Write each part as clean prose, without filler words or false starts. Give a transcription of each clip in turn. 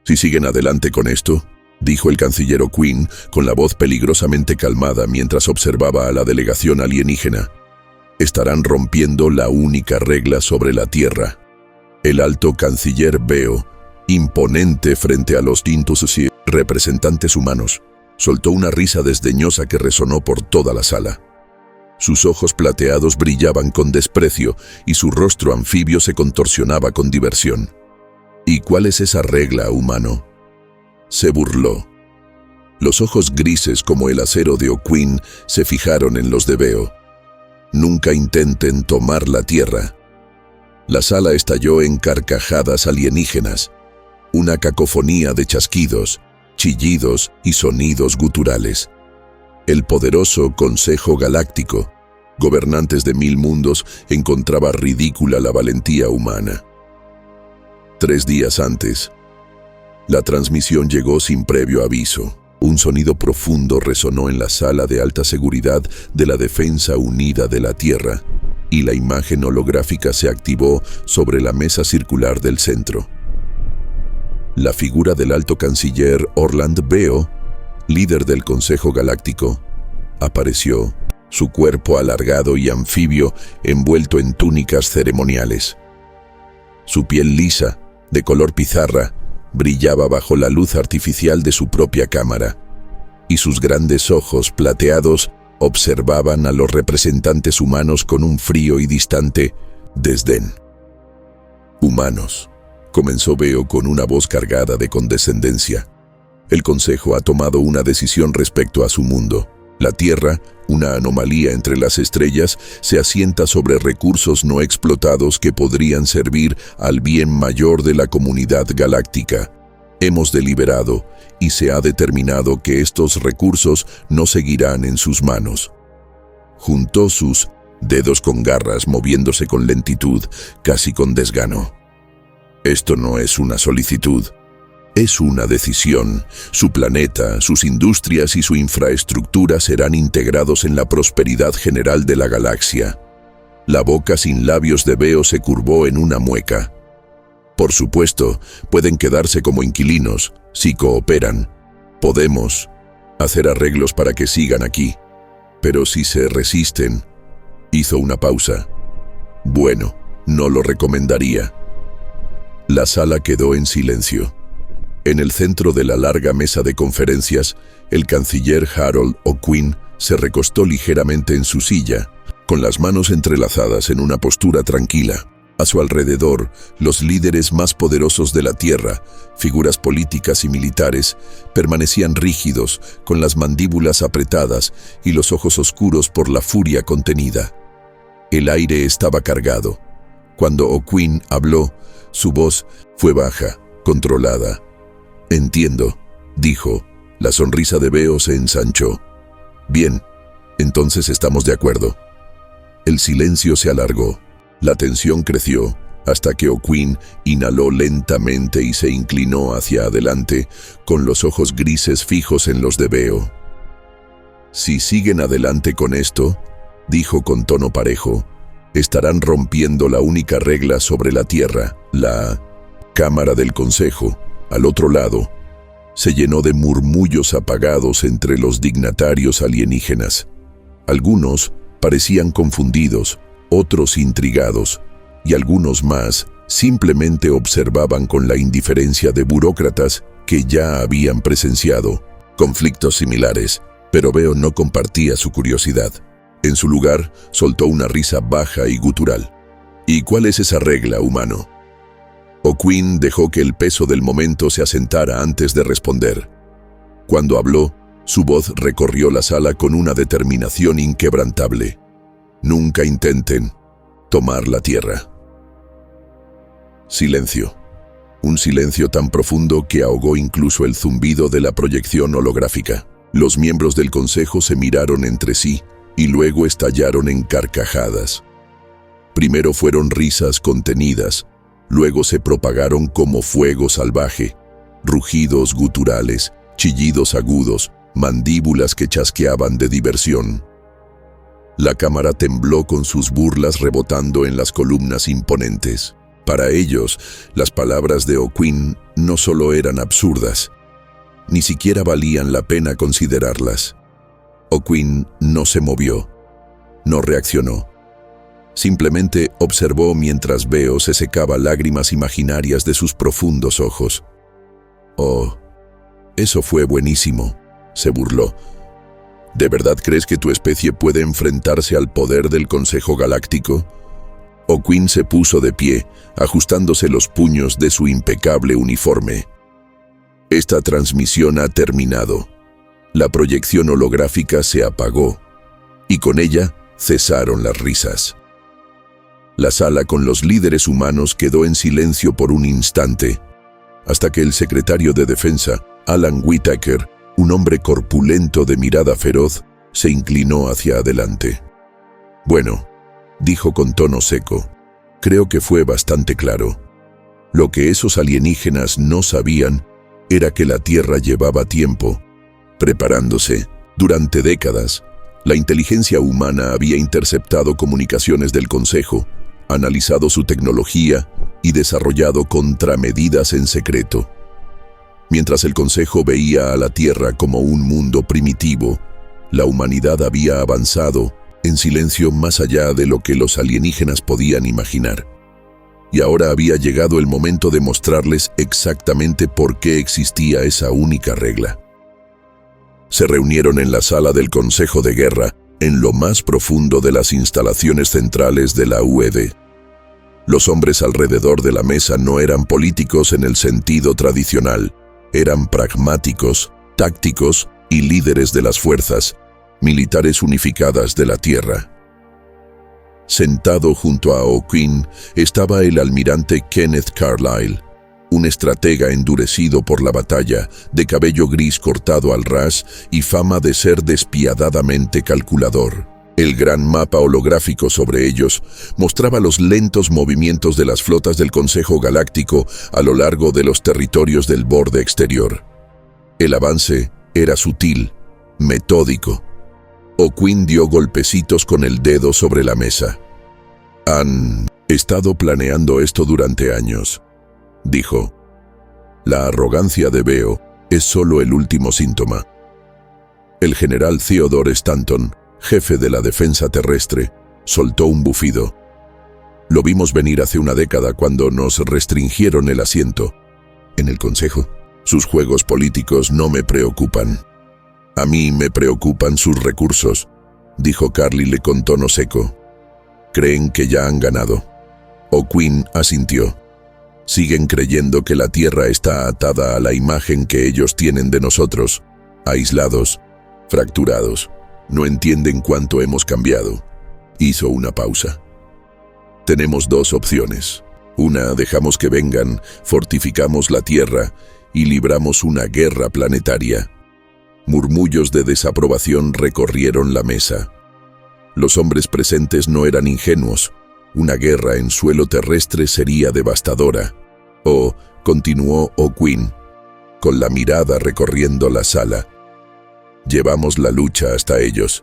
Si siguen adelante con esto, dijo el canciller O'Quinn con la voz peligrosamente calmada mientras observaba a la delegación alienígena, estarán rompiendo la única regla sobre la Tierra. El alto canciller Veo, imponente frente a los distintos representantes humanos, soltó una risa desdeñosa que resonó por toda la sala. Sus ojos plateados brillaban con desprecio y su rostro anfibio se contorsionaba con diversión. ¿Y cuál es esa regla, humano?, se burló. Los ojos grises como el acero de O'Quinn se fijaron en los de Veo. Nunca intenten tomar la Tierra. La sala estalló en carcajadas alienígenas, una cacofonía de chasquidos, chillidos y sonidos guturales. El poderoso Consejo Galáctico, gobernantes de 1000 mundos, encontraba ridícula la valentía humana. 3 días antes, la transmisión llegó sin previo aviso. Un sonido profundo resonó en la sala de alta seguridad de la Defensa Unida de la Tierra, y la imagen holográfica se activó sobre la mesa circular del centro. La figura del alto canciller Orland Veo, líder del Consejo Galáctico, apareció, su cuerpo alargado y anfibio envuelto en túnicas ceremoniales. Su piel lisa, de color pizarra, brillaba bajo la luz artificial de su propia cámara, y sus grandes ojos plateados observaban a los representantes humanos con un frío y distante desdén. «Humanos», comenzó Veo con una voz cargada de condescendencia. «El Consejo ha tomado una decisión respecto a su mundo. La Tierra, una anomalía entre las estrellas, se asienta sobre recursos no explotados que podrían servir al bien mayor de la comunidad galáctica. Hemos deliberado y se ha determinado que estos recursos no seguirán en sus manos». Juntó sus dedos con garras, moviéndose con lentitud, casi con desgano. «Esto no es una solicitud. Es una decisión. Su planeta, sus industrias y su infraestructura serán integrados en la prosperidad general de la galaxia». La boca sin labios de Veo se curvó en una mueca. «Por supuesto, pueden quedarse como inquilinos, si cooperan. Podemos hacer arreglos para que sigan aquí. Pero si se resisten», hizo una pausa, «bueno, no lo recomendaría». La sala quedó en silencio. En el centro de la larga mesa de conferencias, el canciller Harold O'Quinn se recostó ligeramente en su silla, con las manos entrelazadas en una postura tranquila. A su alrededor, los líderes más poderosos de la Tierra, figuras políticas y militares, permanecían rígidos, con las mandíbulas apretadas y los ojos oscuros por la furia contenida. El aire estaba cargado. Cuando O'Quinn habló, su voz fue baja, controlada. «Entiendo», dijo. La sonrisa de Veo se ensanchó. «Bien, entonces estamos de acuerdo». El silencio se alargó. La tensión creció hasta que O'Quinn inhaló lentamente y se inclinó hacia adelante, con los ojos grises fijos en los de Veo. «Si siguen adelante con esto», dijo con tono parejo, «estarán rompiendo la única regla sobre la Tierra». La Cámara del Consejo, al otro lado, se llenó de murmullos apagados entre los dignatarios alienígenas. Algunos parecían confundidos, otros intrigados, y algunos más simplemente observaban con la indiferencia de burócratas que ya habían presenciado conflictos similares, pero Veo no compartía su curiosidad. En su lugar, soltó una risa baja y gutural. «¿Y cuál es esa regla, humano?». O'Quinn dejó que el peso del momento se asentara antes de responder. Cuando habló, su voz recorrió la sala con una determinación inquebrantable. «Nunca intenten tomar la Tierra». Silencio. Un silencio tan profundo que ahogó incluso el zumbido de la proyección holográfica. Los miembros del Consejo se miraron entre sí y luego estallaron en carcajadas. Primero fueron risas contenidas, luego se propagaron como fuego salvaje, rugidos guturales, chillidos agudos, mandíbulas que chasqueaban de diversión. La cámara tembló con sus burlas rebotando en las columnas imponentes. Para ellos, las palabras de O'Quinn no solo eran absurdas, ni siquiera valían la pena considerarlas. O'Quinn no se movió, no reaccionó. Simplemente observó mientras Veo se secaba lágrimas imaginarias de sus profundos ojos. «Oh, eso fue buenísimo», se burló. «¿De verdad crees que tu especie puede enfrentarse al poder del Consejo Galáctico?» O'Quinn se puso de pie, ajustándose los puños de su impecable uniforme. «Esta transmisión ha terminado». La proyección holográfica se apagó, y con ella cesaron las risas. La sala con los líderes humanos quedó en silencio por un instante, hasta que el secretario de Defensa, Alan Whitaker, un hombre corpulento de mirada feroz, se inclinó hacia adelante. «Bueno», dijo con tono seco, «creo que fue bastante claro. Lo que esos alienígenas no sabían era que la Tierra llevaba tiempo preparándose. Durante décadas, la inteligencia humana había interceptado comunicaciones del Consejo, analizado su tecnología y desarrollado contramedidas en secreto. Mientras el Consejo veía a la Tierra como un mundo primitivo, la humanidad había avanzado en silencio más allá de lo que los alienígenas podían imaginar. Y ahora había llegado el momento de mostrarles exactamente por qué existía esa única regla. Se reunieron en la sala del Consejo de Guerra, en lo más profundo de las instalaciones centrales de la UED. Los hombres alrededor de la mesa no eran políticos en el sentido tradicional, eran pragmáticos, tácticos y líderes de las fuerzas militares unificadas de la Tierra. Sentado junto a O'Quinn estaba el almirante Kenneth Carlyle, un estratega endurecido por la batalla, de cabello gris cortado al ras y fama de ser despiadadamente calculador. El gran mapa holográfico sobre ellos mostraba los lentos movimientos de las flotas del Consejo Galáctico a lo largo de los territorios del borde exterior. El avance era sutil, metódico. O'Quinn dio golpecitos con el dedo sobre la mesa. «Han estado planeando esto durante años», dijo. «La arrogancia de Veo es solo el último síntoma». El general Theodore Stanton, jefe de la defensa terrestre, soltó un bufido. «Lo vimos venir hace una década cuando nos restringieron el asiento en el Consejo. Sus juegos políticos no me preocupan. A mí me preocupan sus recursos», dijo Carlyle con tono seco. «Creen que ya han ganado». O'Quinn asintió. «Siguen creyendo que la Tierra está atada a la imagen que ellos tienen de nosotros, aislados, fracturados. No entienden cuánto hemos cambiado». Hizo una pausa. «Tenemos dos opciones. Una, dejamos que vengan, fortificamos la Tierra y libramos una guerra planetaria». Murmullos de desaprobación recorrieron la mesa. Los hombres presentes no eran ingenuos. Una guerra en suelo terrestre sería devastadora. «Oh», continuó O'Quinn, con la mirada recorriendo la sala, «llevamos la lucha hasta ellos».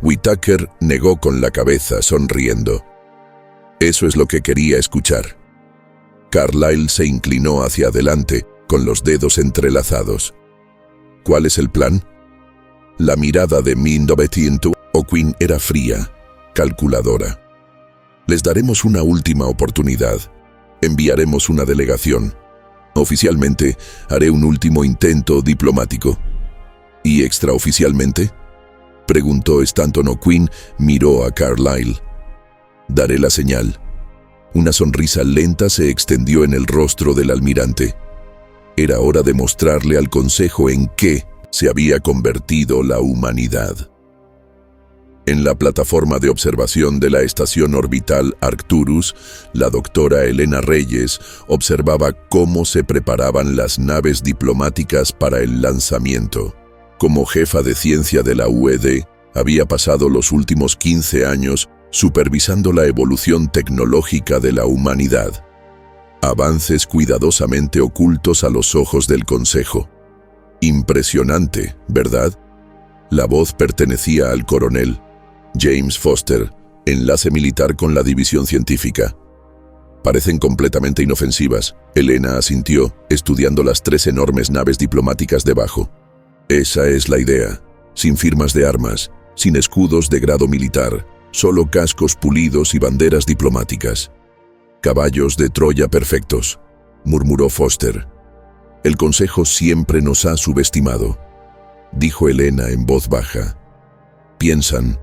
Whitaker negó con la cabeza, sonriendo. «Eso es lo que quería escuchar». Carlyle se inclinó hacia adelante, con los dedos entrelazados. «¿Cuál es el plan?» La mirada de 1900 O'Quinn era fría, calculadora. «Les daremos una última oportunidad. Enviaremos una delegación. Oficialmente, haré un último intento diplomático». «¿Y extraoficialmente?», preguntó Stanton. O'Quinn miró a Carlyle. «Daré la señal». Una sonrisa lenta se extendió en el rostro del almirante. Era hora de mostrarle al Consejo en qué se había convertido la humanidad. En la plataforma de observación de la estación orbital Arcturus, la doctora Elena Reyes observaba cómo se preparaban las naves diplomáticas para el lanzamiento. Como jefa de ciencia de la UED, había pasado los últimos 15 años supervisando la evolución tecnológica de la humanidad. Avances cuidadosamente ocultos a los ojos del Consejo. Impresionante, ¿verdad? La voz pertenecía al coronel James Foster, enlace militar con la división científica. Parecen completamente inofensivas. Elena asintió, estudiando las 3 enormes naves diplomáticas debajo. Esa es la idea. Sin firmas de armas, sin escudos de grado militar, solo cascos pulidos y banderas diplomáticas. Caballos de Troya perfectos, murmuró Foster. El Consejo siempre nos ha subestimado, dijo Elena en voz baja. Piensan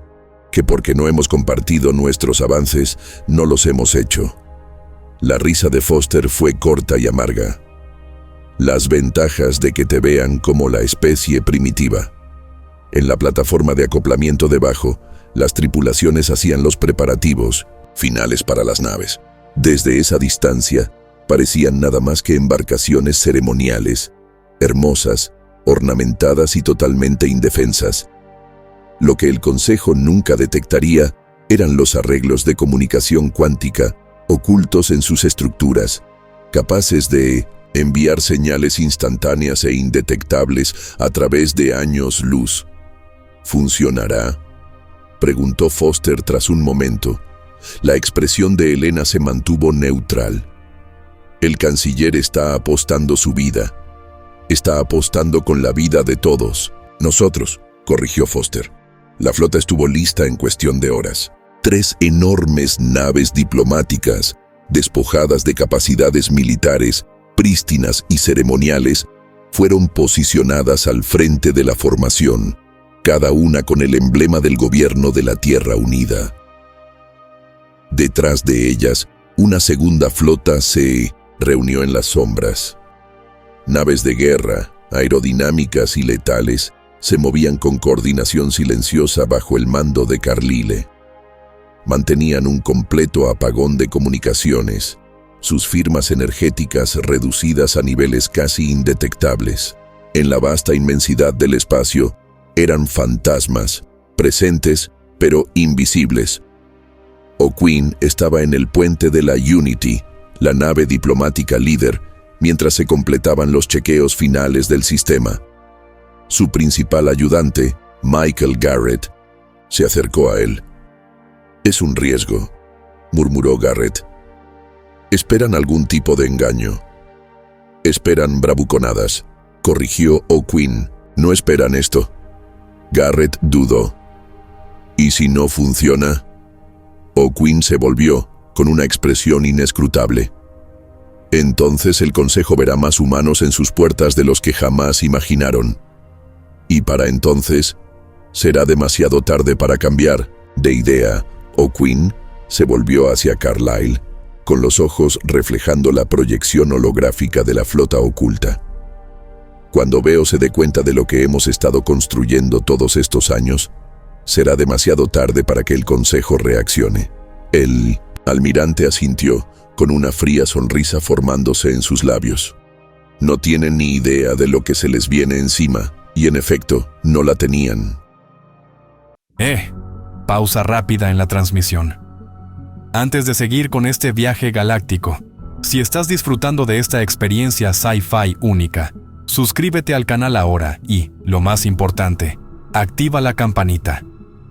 que porque no hemos compartido nuestros avances, no los hemos hecho. La risa de Foster fue corta y amarga. Las ventajas de que te vean como la especie primitiva. En la plataforma de acoplamiento debajo, las tripulaciones hacían los preparativos finales para las naves. Desde esa distancia, parecían nada más que embarcaciones ceremoniales, hermosas, ornamentadas y totalmente indefensas. Lo que el Consejo nunca detectaría eran los arreglos de comunicación cuántica ocultos en sus estructuras, capaces de enviar señales instantáneas e indetectables a través de años luz. ¿Funcionará?, preguntó Foster tras un momento. La expresión de Elena se mantuvo neutral. El canciller está apostando su vida. Está apostando con la vida de todos. Nosotros, corrigió Foster. La flota estuvo lista en cuestión de horas. 3 enormes naves diplomáticas, despojadas de capacidades militares, prístinas y ceremoniales, fueron posicionadas al frente de la formación, cada una con el emblema del gobierno de la Tierra Unida. Detrás de ellas, una segunda flota se reunió en las sombras. Naves de guerra, aerodinámicas y letales, se movían con coordinación silenciosa bajo el mando de Carlyle. Mantenían un completo apagón de comunicaciones, sus firmas energéticas reducidas a niveles casi indetectables. En la vasta inmensidad del espacio, eran fantasmas, presentes pero invisibles. O'Quinn estaba en el puente de la Unity, la nave diplomática líder, mientras se completaban los chequeos finales del sistema. Su principal ayudante, Michael Garrett, se acercó a él. «Es un riesgo», murmuró Garrett. «Esperan algún tipo de engaño». «Esperan bravuconadas», corrigió O'Quinn. «No esperan esto». Garrett dudó. «¿Y si no funciona?» O'Quinn se volvió, con una expresión inescrutable. «Entonces el Consejo verá más humanos en sus puertas de los que jamás imaginaron. Y para entonces, será demasiado tarde para cambiar de idea». O'Quinn se volvió hacia Carlyle, con los ojos reflejando la proyección holográfica de la flota oculta. «Cuando Veo se dé cuenta de lo que hemos estado construyendo todos estos años, será demasiado tarde para que el Consejo reaccione». El almirante asintió, con una fría sonrisa formándose en sus labios. No tienen ni idea de lo que se les viene encima, y en efecto, no la tenían. Pausa rápida en la transmisión. Antes de seguir con este viaje galáctico, si estás disfrutando de esta experiencia sci-fi única, suscríbete al canal ahora y, lo más importante, activa la campanita.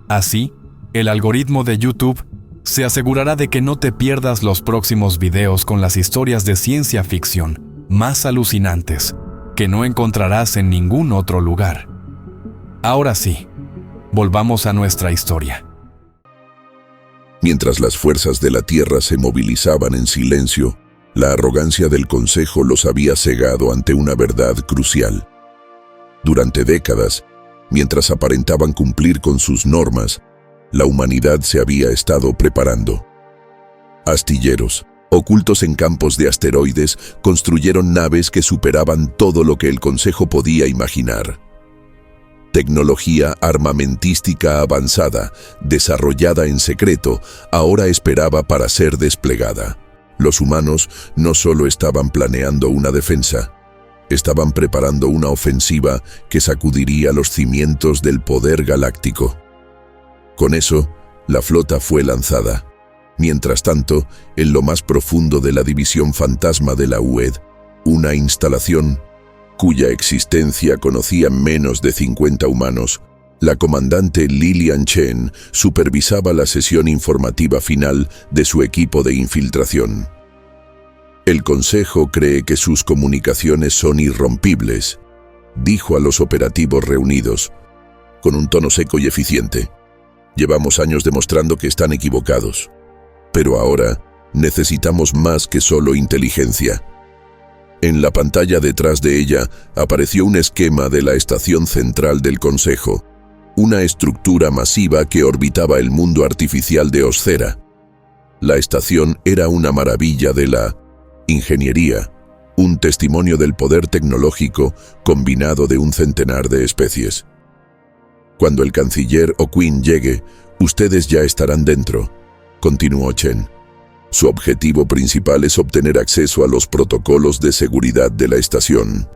Así, el algoritmo de YouTube se asegurará de que no te pierdas los próximos videos con las historias de ciencia ficción más alucinantes que no encontrarás en ningún otro lugar. Ahora sí, volvamos a nuestra historia. Mientras las fuerzas de la Tierra se movilizaban en silencio, la arrogancia del Consejo los había cegado ante una verdad crucial. Durante décadas, mientras aparentaban cumplir con sus normas, la humanidad se había estado preparando. Astilleros, ocultos en campos de asteroides, construyeron naves que superaban todo lo que el Consejo podía imaginar. Tecnología armamentística avanzada, desarrollada en secreto, ahora esperaba para ser desplegada. Los humanos no solo estaban planeando una defensa, estaban preparando una ofensiva que sacudiría los cimientos del poder galáctico. Con eso, la flota fue lanzada. Mientras tanto, en lo más profundo de la división fantasma de la UED, una instalación cuya existencia conocía menos de 50 humanos, la comandante Lilian Chen supervisaba la sesión informativa final de su equipo de infiltración. El Consejo cree que sus comunicaciones son irrompibles, dijo a los operativos reunidos, con un tono seco y eficiente. Llevamos años demostrando que están equivocados, pero ahora necesitamos más que solo inteligencia. En la pantalla detrás de ella apareció un esquema de la estación central del Consejo, una estructura masiva que orbitaba el mundo artificial de Oscera. La estación era una maravilla de la ingeniería, un testimonio del poder tecnológico combinado de un centenar de especies. Cuando el canciller O'Quinn llegue, ustedes ya estarán dentro, continuó Chen. Su objetivo principal es obtener acceso a los protocolos de seguridad de la estación.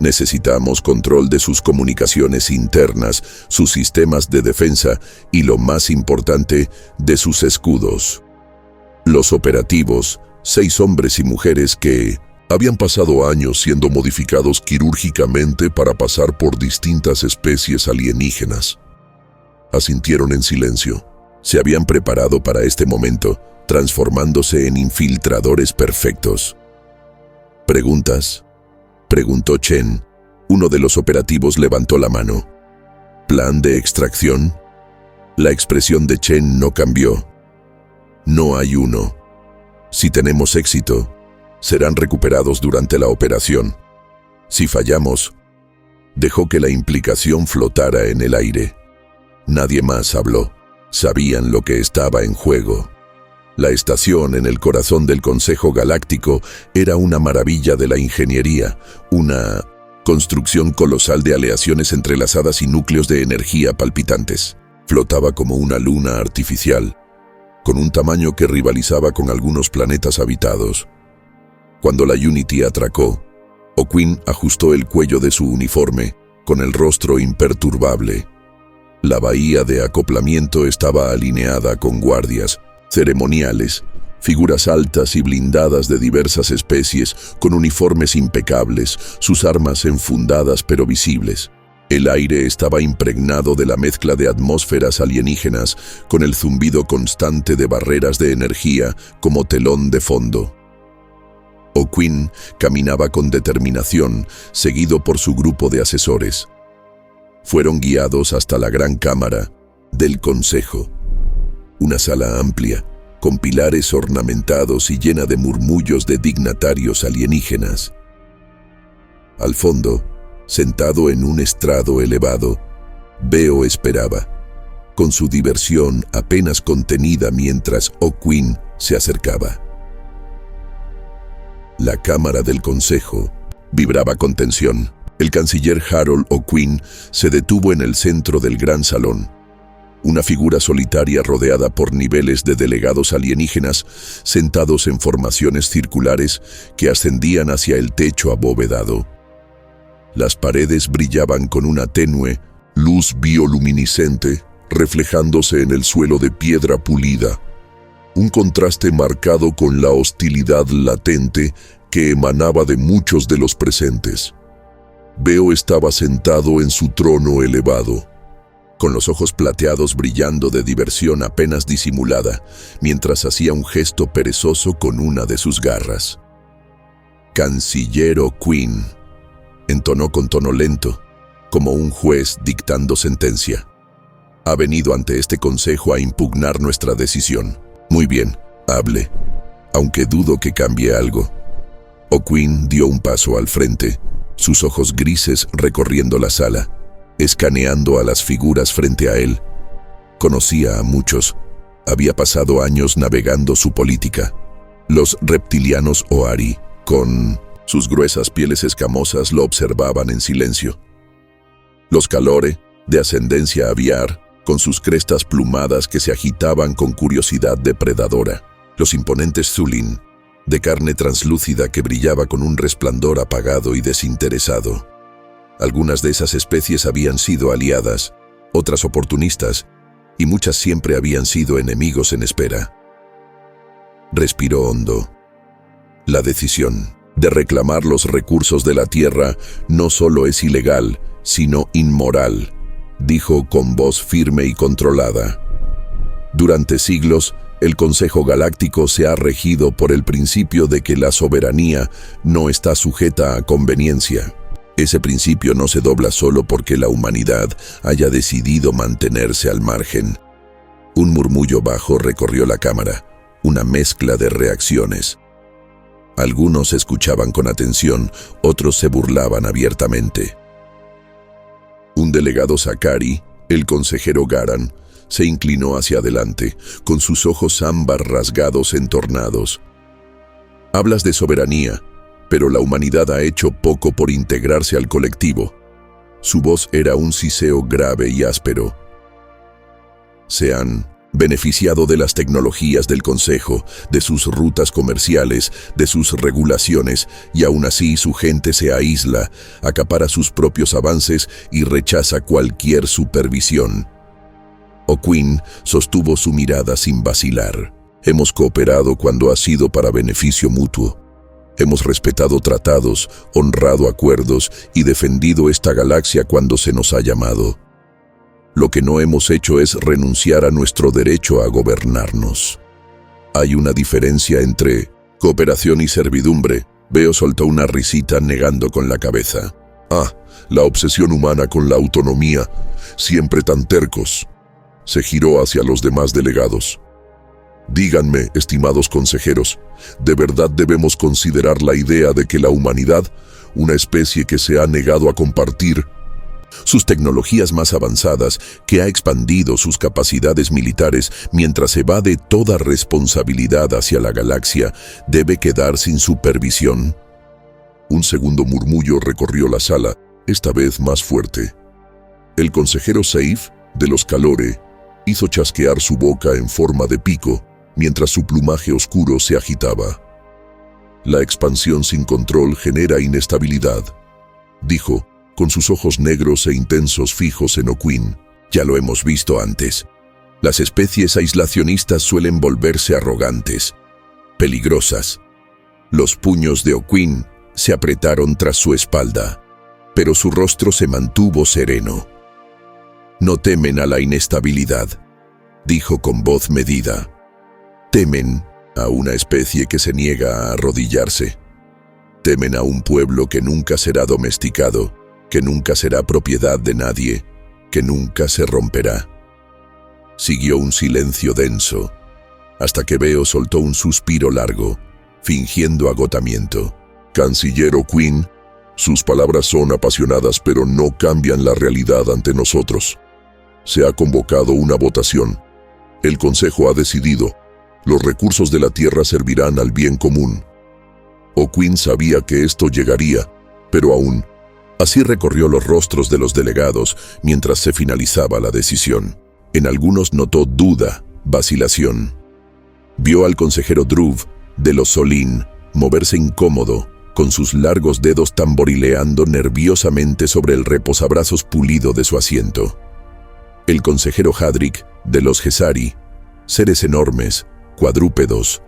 Necesitamos control de sus comunicaciones internas, sus sistemas de defensa y, lo más importante, de sus escudos. Los operativos, 6 hombres y mujeres que habían pasado años siendo modificados quirúrgicamente para pasar por distintas especies alienígenas, asintieron en silencio. Se habían preparado para este momento, transformándose en infiltradores perfectos. ¿Preguntas?, preguntó Chen. Uno de los operativos levantó la mano. ¿Plan de extracción? La expresión de Chen no cambió. No hay uno. Si tenemos éxito, serán recuperados durante la operación. Si fallamos, dejó que la implicación flotara en el aire. Nadie más habló. Sabían lo que estaba en juego. La estación en el corazón del Consejo Galáctico era una maravilla de la ingeniería, una construcción colosal de aleaciones entrelazadas y núcleos de energía palpitantes. Flotaba como una luna artificial, con un tamaño que rivalizaba con algunos planetas habitados. Cuando la Unity atracó, O'Quinn ajustó el cuello de su uniforme, con el rostro imperturbable. La bahía de acoplamiento estaba alineada con guardias ceremoniales, figuras altas y blindadas de diversas especies, con uniformes impecables, sus armas enfundadas pero visibles. El aire estaba impregnado de la mezcla de atmósferas alienígenas, con el zumbido constante de barreras de energía como telón de fondo. O'Quinn caminaba con determinación, seguido por su grupo de asesores. Fueron guiados hasta la gran cámara del Consejo. Una sala amplia, con pilares ornamentados y llena de murmullos de dignatarios alienígenas. Al fondo, sentado en un estrado elevado, Veo esperaba, con su diversión apenas contenida mientras O'Quinn se acercaba. La cámara del Consejo vibraba con tensión. El canciller Harold O'Quinn se detuvo en el centro del gran salón. Una figura solitaria rodeada por niveles de delegados alienígenas sentados en formaciones circulares que ascendían hacia el techo abovedado. Las paredes brillaban con una tenue luz bioluminiscente reflejándose en el suelo de piedra pulida, un contraste marcado con la hostilidad latente que emanaba de muchos de los presentes. Veo estaba sentado en su trono elevado, con los ojos plateados brillando de diversión apenas disimulada, mientras hacía un gesto perezoso con una de sus garras. «Canciller O'Quinn», entonó con tono lento, como un juez dictando sentencia. «Ha venido ante este consejo a impugnar nuestra decisión. Muy bien, hable, aunque dudo que cambie algo». O'Quinn dio un paso al frente, sus ojos grises recorriendo la sala, escaneando a las figuras frente a él. Conocía a muchos, había pasado años navegando su política. Los reptilianos O'Ari, con sus gruesas pieles escamosas, lo observaban en silencio. Los Calore, de ascendencia aviar, con sus crestas plumadas que se agitaban con curiosidad depredadora. Los imponentes Zulin, de carne translúcida que brillaba con un resplandor apagado y desinteresado. Algunas de esas especies habían sido aliadas, otras oportunistas, y muchas siempre habían sido enemigos en espera. Respiró hondo. La decisión de reclamar los recursos de la Tierra no solo es ilegal, sino inmoral, dijo con voz firme y controlada. Durante siglos, El Consejo Galáctico se ha regido por el principio de que la soberanía no está sujeta a conveniencia. Ese principio no se dobla solo porque la humanidad haya decidido mantenerse al margen. Un murmullo bajo recorrió la cámara, una mezcla de reacciones. Algunos escuchaban con atención, otros se burlaban abiertamente. Un delegado Zakari, el consejero Garan, se inclinó hacia adelante, con sus ojos ámbar rasgados entornados. Hablas de soberanía, pero la humanidad ha hecho poco por integrarse al colectivo. Su voz era un siseo grave y áspero. Se han beneficiado de las tecnologías del Consejo, de sus rutas comerciales, de sus regulaciones, y aún así su gente se aísla, acapara sus propios avances y rechaza cualquier supervisión. O'Quinn sostuvo su mirada sin vacilar. Hemos cooperado cuando ha sido para beneficio mutuo. Hemos respetado tratados, honrado acuerdos y defendido esta galaxia cuando se nos ha llamado. Lo que no hemos hecho es renunciar a nuestro derecho a gobernarnos. Hay una diferencia entre cooperación y servidumbre. Veo soltó una risita negando con la cabeza. La obsesión humana con la autonomía, siempre tan tercos. Se giró hacia los demás delegados. Díganme, estimados consejeros, ¿de verdad debemos considerar la idea de que la humanidad, una especie que se ha negado a compartir sus tecnologías más avanzadas, que ha expandido sus capacidades militares mientras se va de toda responsabilidad hacia la galaxia, debe quedar sin supervisión? Un segundo murmullo recorrió la sala, esta vez más fuerte. El consejero Saif, de los Calore, hizo chasquear su boca en forma de pico, mientras su plumaje oscuro se agitaba. La expansión sin control genera inestabilidad, dijo, con sus ojos negros e intensos fijos en O'Quinn. Ya lo hemos visto antes. Las especies aislacionistas suelen volverse arrogantes, peligrosas. Los puños de O'Quinn se apretaron tras su espalda, pero su rostro se mantuvo sereno. No temen a la inestabilidad, dijo con voz medida. Temen a una especie que se niega a arrodillarse. Temen a un pueblo que nunca será domesticado, que nunca será propiedad de nadie, que nunca se romperá. Siguió un silencio denso, hasta que Veo soltó un suspiro largo, fingiendo agotamiento. Canciller O'Quinn, sus palabras son apasionadas, pero no cambian la realidad ante nosotros. Se ha convocado una votación. El Consejo ha decidido. Los recursos de la Tierra servirán al bien común. O'Quinn sabía que esto llegaría, pero aún. Así recorrió los rostros de los delegados mientras se finalizaba la decisión. En algunos notó duda, vacilación. Vio al consejero Druv, de los Solín, moverse incómodo, con sus largos dedos tamborileando nerviosamente sobre el reposabrazos pulido de su asiento. El consejero Hadric, de los Gesari, seres enormes, cuadrúpedos,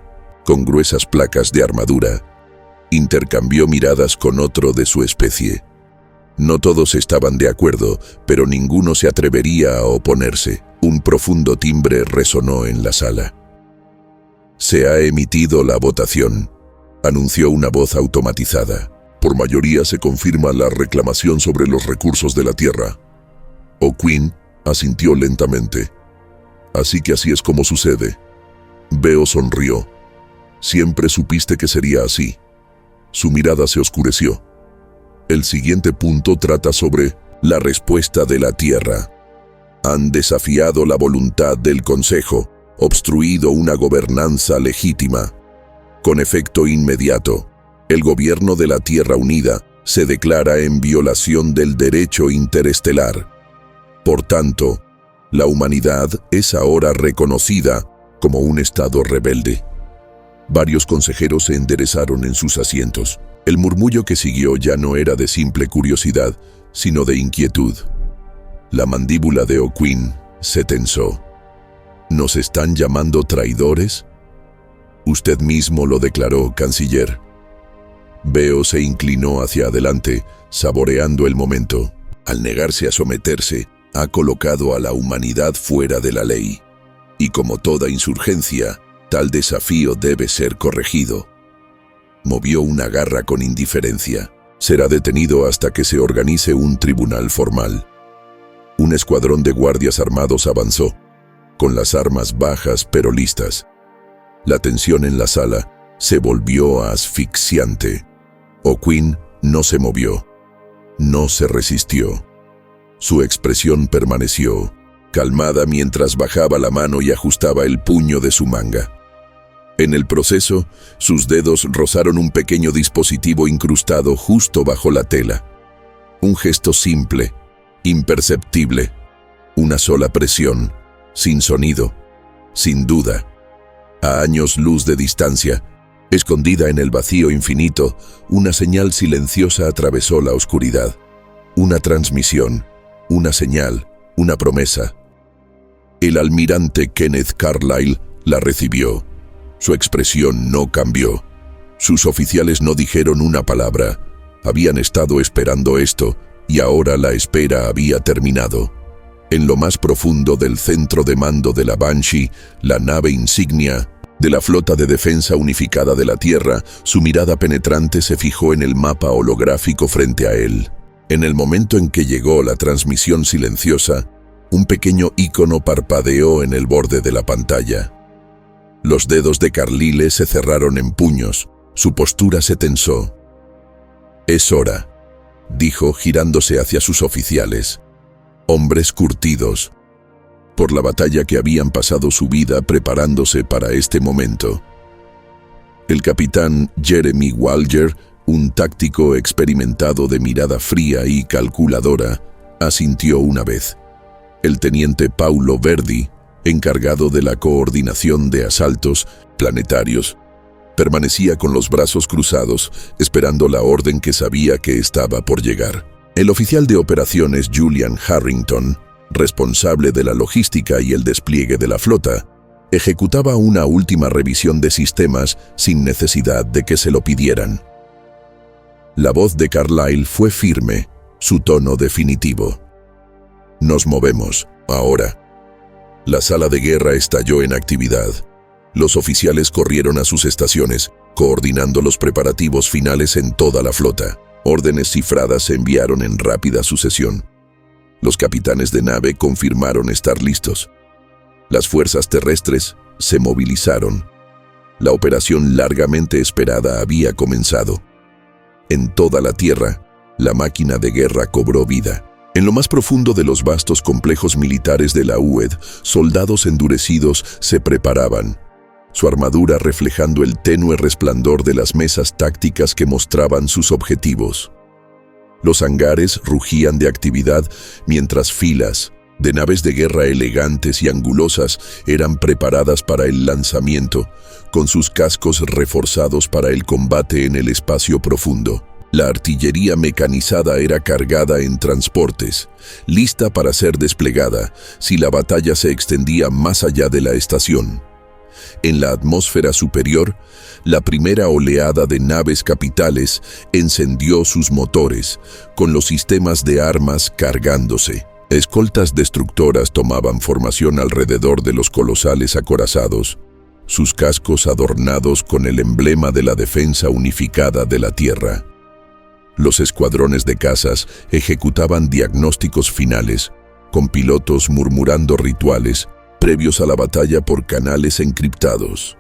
con gruesas placas de armadura, intercambió miradas con otro de su especie. No todos estaban de acuerdo, pero ninguno se atrevería a oponerse. Un profundo timbre resonó en la sala. Se ha emitido la votación, anunció una voz automatizada. Por mayoría se confirma la reclamación sobre los recursos de la Tierra. O'Quinn asintió lentamente. Así que así es como sucede. Veo sonrió. Siempre supiste que sería así. Su mirada se oscureció. El siguiente punto trata sobre la respuesta de la Tierra. Han desafiado la voluntad del Consejo, obstruido una gobernanza legítima. Con efecto inmediato, el gobierno de la Tierra Unida se declara en violación del derecho interestelar. Por tanto, la humanidad es ahora reconocida como un estado rebelde. Varios consejeros se enderezaron en sus asientos. El murmullo que siguió ya no era de simple curiosidad, sino de inquietud. La mandíbula de O'Quinn se tensó. ¿Nos están llamando traidores? Usted mismo lo declaró, canciller. Veo se inclinó hacia adelante, saboreando el momento. Al negarse a someterse, ha colocado a la humanidad fuera de la ley. Y como toda insurgencia, Tal desafío debe ser corregido. Movió una garra con indiferencia. Será detenido hasta que se organice un tribunal formal. Un escuadrón de guardias armados avanzó, con las armas bajas pero listas. La tensión en la sala se volvió asfixiante. O'Quinn no se movió, no se resistió. Su expresión permaneció, calmada mientras bajaba la mano y ajustaba el puño de su manga. En el proceso, sus dedos rozaron un pequeño dispositivo incrustado justo bajo la tela. Un gesto simple, imperceptible, una sola presión, sin sonido, sin duda. A años luz de distancia, escondida en el vacío infinito, una señal silenciosa atravesó la oscuridad. Una transmisión, una señal, una promesa. El almirante Kenneth Carlyle la recibió. Su expresión no cambió. Sus oficiales no dijeron una palabra. Habían estado esperando esto, y ahora la espera había terminado. En lo más profundo del centro de mando de la Banshee, la nave insignia de la Flota de Defensa Unificada de la Tierra, su mirada penetrante se fijó en el mapa holográfico frente a él. En el momento en que llegó la transmisión silenciosa, un pequeño ícono parpadeó en el borde de la pantalla. Los dedos de Carlyle se cerraron en puños, su postura se tensó. «Es hora», dijo girándose hacia sus oficiales. Hombres curtidos por la batalla que habían pasado su vida preparándose para este momento. El capitán Jeremy Walger, un táctico experimentado de mirada fría y calculadora, asintió una vez. El teniente Paulo Verdi, encargado de la coordinación de asaltos planetarios, permanecía con los brazos cruzados, esperando la orden que sabía que estaba por llegar. El oficial de operaciones Julian Harrington, responsable de la logística y el despliegue de la flota, ejecutaba una última revisión de sistemas sin necesidad de que se lo pidieran. La voz de Carlyle fue firme, su tono definitivo. «Nos movemos, ahora». La sala de guerra estalló en actividad. Los oficiales corrieron a sus estaciones, coordinando los preparativos finales en toda la flota. Órdenes cifradas se enviaron en rápida sucesión. Los capitanes de nave confirmaron estar listos. Las fuerzas terrestres se movilizaron. La operación largamente esperada había comenzado. En toda la Tierra, la máquina de guerra cobró vida. En lo más profundo de los vastos complejos militares de la UED, soldados endurecidos se preparaban, su armadura reflejando el tenue resplandor de las mesas tácticas que mostraban sus objetivos. Los hangares rugían de actividad mientras filas de naves de guerra elegantes y angulosas eran preparadas para el lanzamiento, con sus cascos reforzados para el combate en el espacio profundo. La artillería mecanizada era cargada en transportes, lista para ser desplegada si la batalla se extendía más allá de la estación. En la atmósfera superior, la primera oleada de naves capitales encendió sus motores, con los sistemas de armas cargándose. Escoltas destructoras tomaban formación alrededor de los colosales acorazados, sus cascos adornados con el emblema de la defensa unificada de la Tierra. Los escuadrones de cazas ejecutaban diagnósticos finales, con pilotos murmurando rituales previos a la batalla por canales encriptados.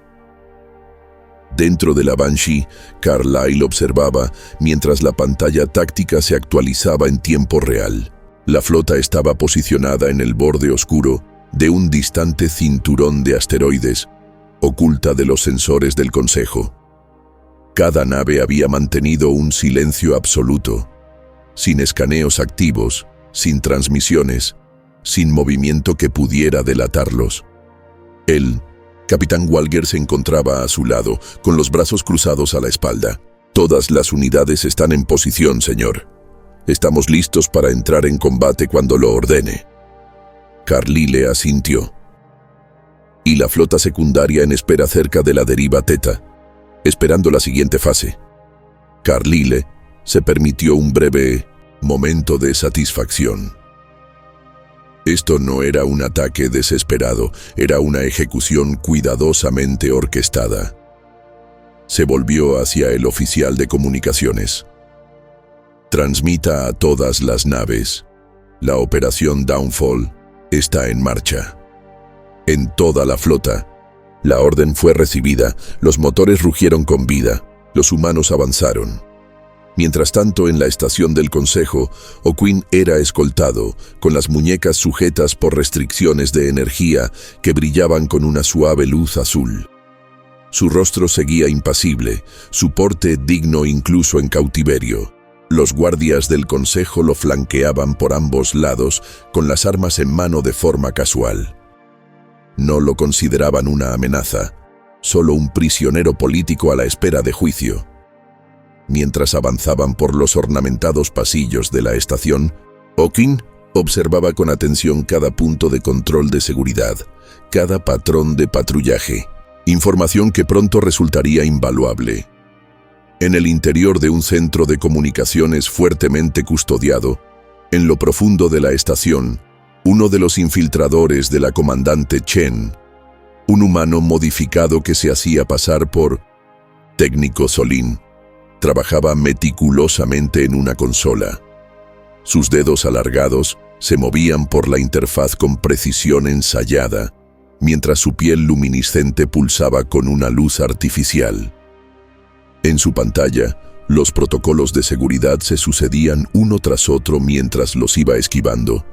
Dentro de la Banshee, Carlyle observaba mientras la pantalla táctica se actualizaba en tiempo real. La flota estaba posicionada en el borde oscuro de un distante cinturón de asteroides, oculta de los sensores del Consejo. Cada nave había mantenido un silencio absoluto, sin escaneos activos, sin transmisiones, sin movimiento que pudiera delatarlos. El capitán Walger se encontraba a su lado, con los brazos cruzados a la espalda. «Todas las unidades están en posición, señor. Estamos listos para entrar en combate cuando lo ordene». Carlyle asintió. Y la flota secundaria en espera cerca de la deriva Theta, esperando la siguiente fase. Carlyle se permitió un breve momento de satisfacción. Esto no era un ataque desesperado, era una ejecución cuidadosamente orquestada. Se volvió hacia el oficial de comunicaciones. Transmita a todas las naves. La operación Downfall está en marcha. En toda la flota. La orden fue recibida, los motores rugieron con vida, los humanos avanzaron. Mientras tanto, en la estación del Consejo, O'Quinn era escoltado, con las muñecas sujetas por restricciones de energía que brillaban con una suave luz azul. Su rostro seguía impasible, su porte digno incluso en cautiverio. Los guardias del Consejo lo flanqueaban por ambos lados, con las armas en mano de forma casual. No lo consideraban una amenaza, solo un prisionero político a la espera de juicio. Mientras avanzaban por los ornamentados pasillos de la estación, O'Quinn observaba con atención cada punto de control de seguridad, cada patrón de patrullaje, información que pronto resultaría invaluable. En el interior de un centro de comunicaciones fuertemente custodiado, en lo profundo de la estación, uno de los infiltradores de la comandante Chen, un humano modificado que se hacía pasar por técnico Solín, trabajaba meticulosamente en una consola. Sus dedos alargados se movían por la interfaz con precisión ensayada, mientras su piel luminiscente pulsaba con una luz artificial. En su pantalla, los protocolos de seguridad se sucedían uno tras otro mientras los iba esquivando.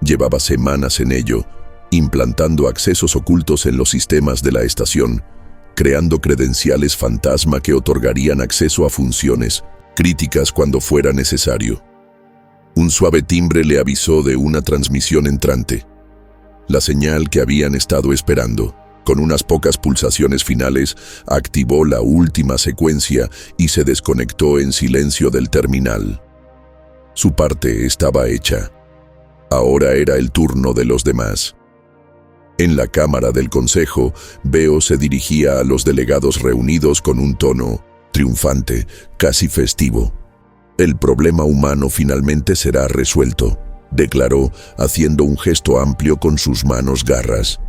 Llevaba semanas en ello, implantando accesos ocultos en los sistemas de la estación, creando credenciales fantasma que otorgarían acceso a funciones críticas cuando fuera necesario. Un suave timbre le avisó de una transmisión entrante, la señal que habían estado esperando. Con unas pocas pulsaciones finales, activó la última secuencia y se desconectó en silencio del terminal. Su parte estaba hecha. Ahora era el turno de los demás. En la Cámara del Consejo, Veo se dirigía a los delegados reunidos con un tono triunfante, casi festivo. «El problema humano finalmente será resuelto», declaró, haciendo un gesto amplio con sus manos garras.